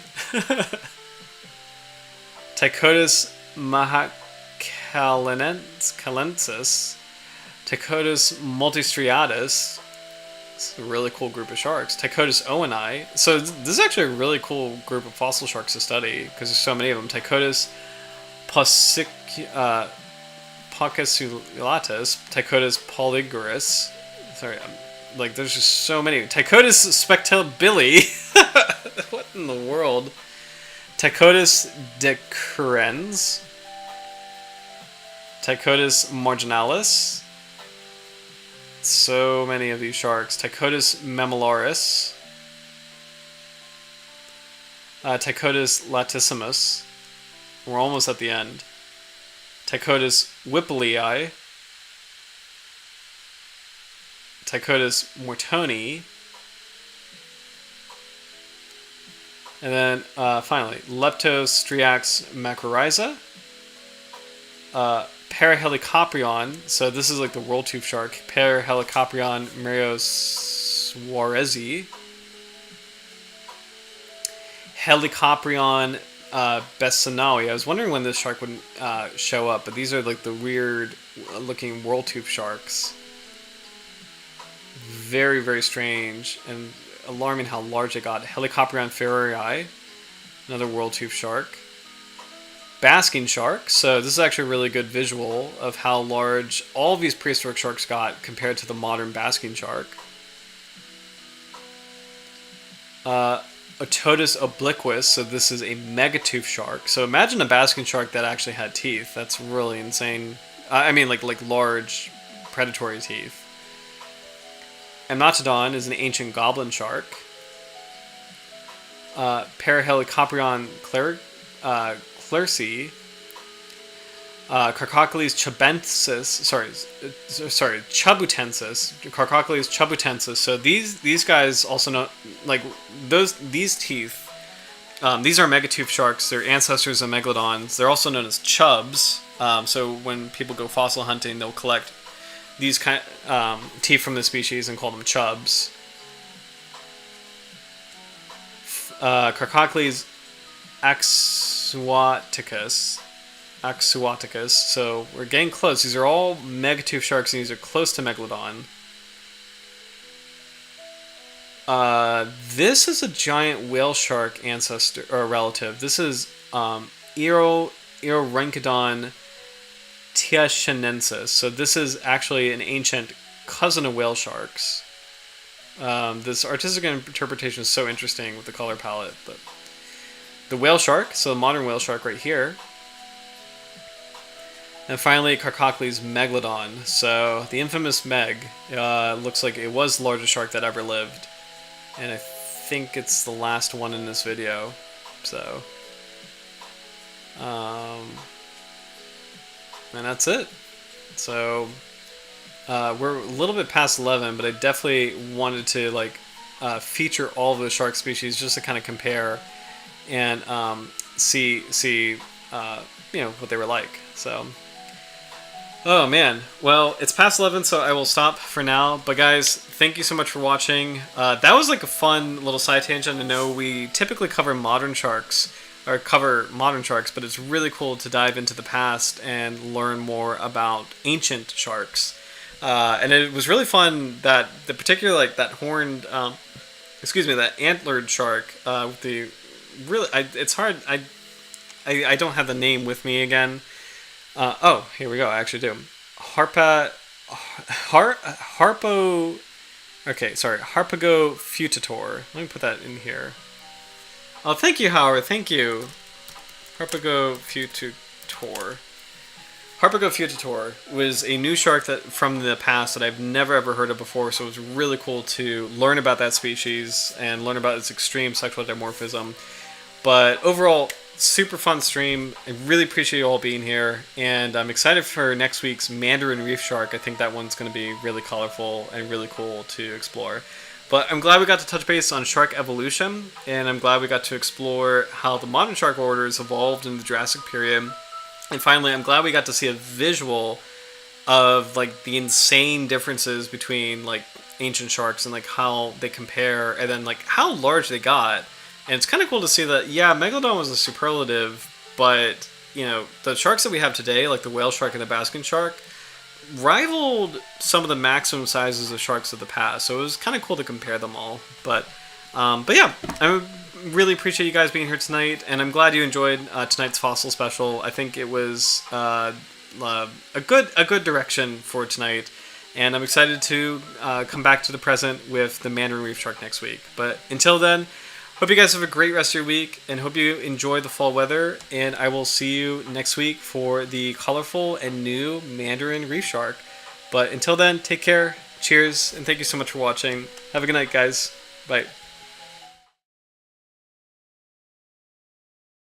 S1: Tychodus mahacalensis, Tychodus multistriatus. It's a really cool group of sharks. Tychodus owenii. So this is actually a really cool group of fossil sharks to study, because there's so many of them. Tychodus Pachyculatus, Tychodus polygoris. Sorry, like there's just so many. Tychodus spectabili. What in the world? Tychodus decurrens. Tychodus marginalis. So many of these sharks. Tychodus mammillaris. Tychodus latissimus. We're almost at the end. Tychodus whipplei, Tychodus mortoni, and then finally Leptostriax macrorhiza, Parahelicoprion. So this is like the world tooth shark. Parahelicoprion merioswarezi, Helicoprion Bessanawi. I was wondering when this shark would show up, but these are like the weird looking world tooth sharks. Very, very strange and alarming how large it got. Helicoprion ferrari, another world tooth shark. Basking shark. So this is actually a really good visual of how large all of these prehistoric sharks got compared to the modern basking shark. Otodus obliquus, so this is a megatooth shark. So imagine a basking shark that actually had teeth. That's really insane. I mean, like large predatory teeth. Amnotodon is an ancient goblin shark. Parahelicoprion clerci. Carcocles chubutensis, Carcocles chubutensis. So these guys also know, like these teeth. These are megatooth sharks. They're ancestors of megalodons. They're also known as chubs. So when people go fossil hunting, they'll collect these teeth from the species and call them chubs. Carcocles axuaticus. So we're getting close. These are all megatooth sharks, and these are close to Megalodon. This is a giant whale shark ancestor or relative. This is Eorhynchodon tiachenensis. So this is actually an ancient cousin of whale sharks. This artistic interpretation is so interesting with the color palette. But the whale shark, so the modern whale shark right here. And finally, Carcocles megalodon. So the infamous Meg looks like it was the largest shark that ever lived. And I think it's the last one in this video. So, and that's it. So, we're a little bit past 11, but I definitely wanted to feature all of the shark species just to kind of compare and see what they were like. So. Oh man, well, it's past 11, so I will stop for now. But guys, thank you so much for watching. That was like a fun little side tangent. I know we typically cover modern sharks, but it's really cool to dive into the past and learn more about ancient sharks. And it was really fun that the particular that horned, that antlered shark with the really, it's hard. I don't have the name with me again. Here we go. I actually do. Harpagophytator. Let me put that in here. Oh, thank you, Howard. Thank you. Harpagophytator. Harpagophytator was a new shark from the past that I've never ever heard of before, so it was really cool to learn about that species and learn about its extreme sexual dimorphism. But overall, super fun stream. I really appreciate you all being here, and I'm excited for next week's Mandarin Reef Shark. I think that one's going to be really colorful and really cool to explore. But I'm glad we got to touch base on shark evolution, and I'm glad we got to explore how the modern shark orders evolved in the Jurassic period. And finally, I'm glad we got to see a visual of the insane differences between ancient sharks and how they compare, and then how large they got. And it's kind of cool to see that, yeah, Megalodon was a superlative, but, the sharks that we have today, like the whale shark and the basking shark, rivaled some of the maximum sizes of sharks of the past. So it was kind of cool to compare them all. But yeah, I really appreciate you guys being here tonight, and I'm glad you enjoyed tonight's fossil special. I think it was a good direction for tonight, and I'm excited to come back to the present with the Mandarin Reef Shark next week. But until then, hope you guys have a great rest of your week, and hope you enjoy the fall weather, and I will see you next week for the colorful and new Mandarin Reef Shark. But until then, take care, cheers, and thank you so much for watching. Have a good night, guys. Bye.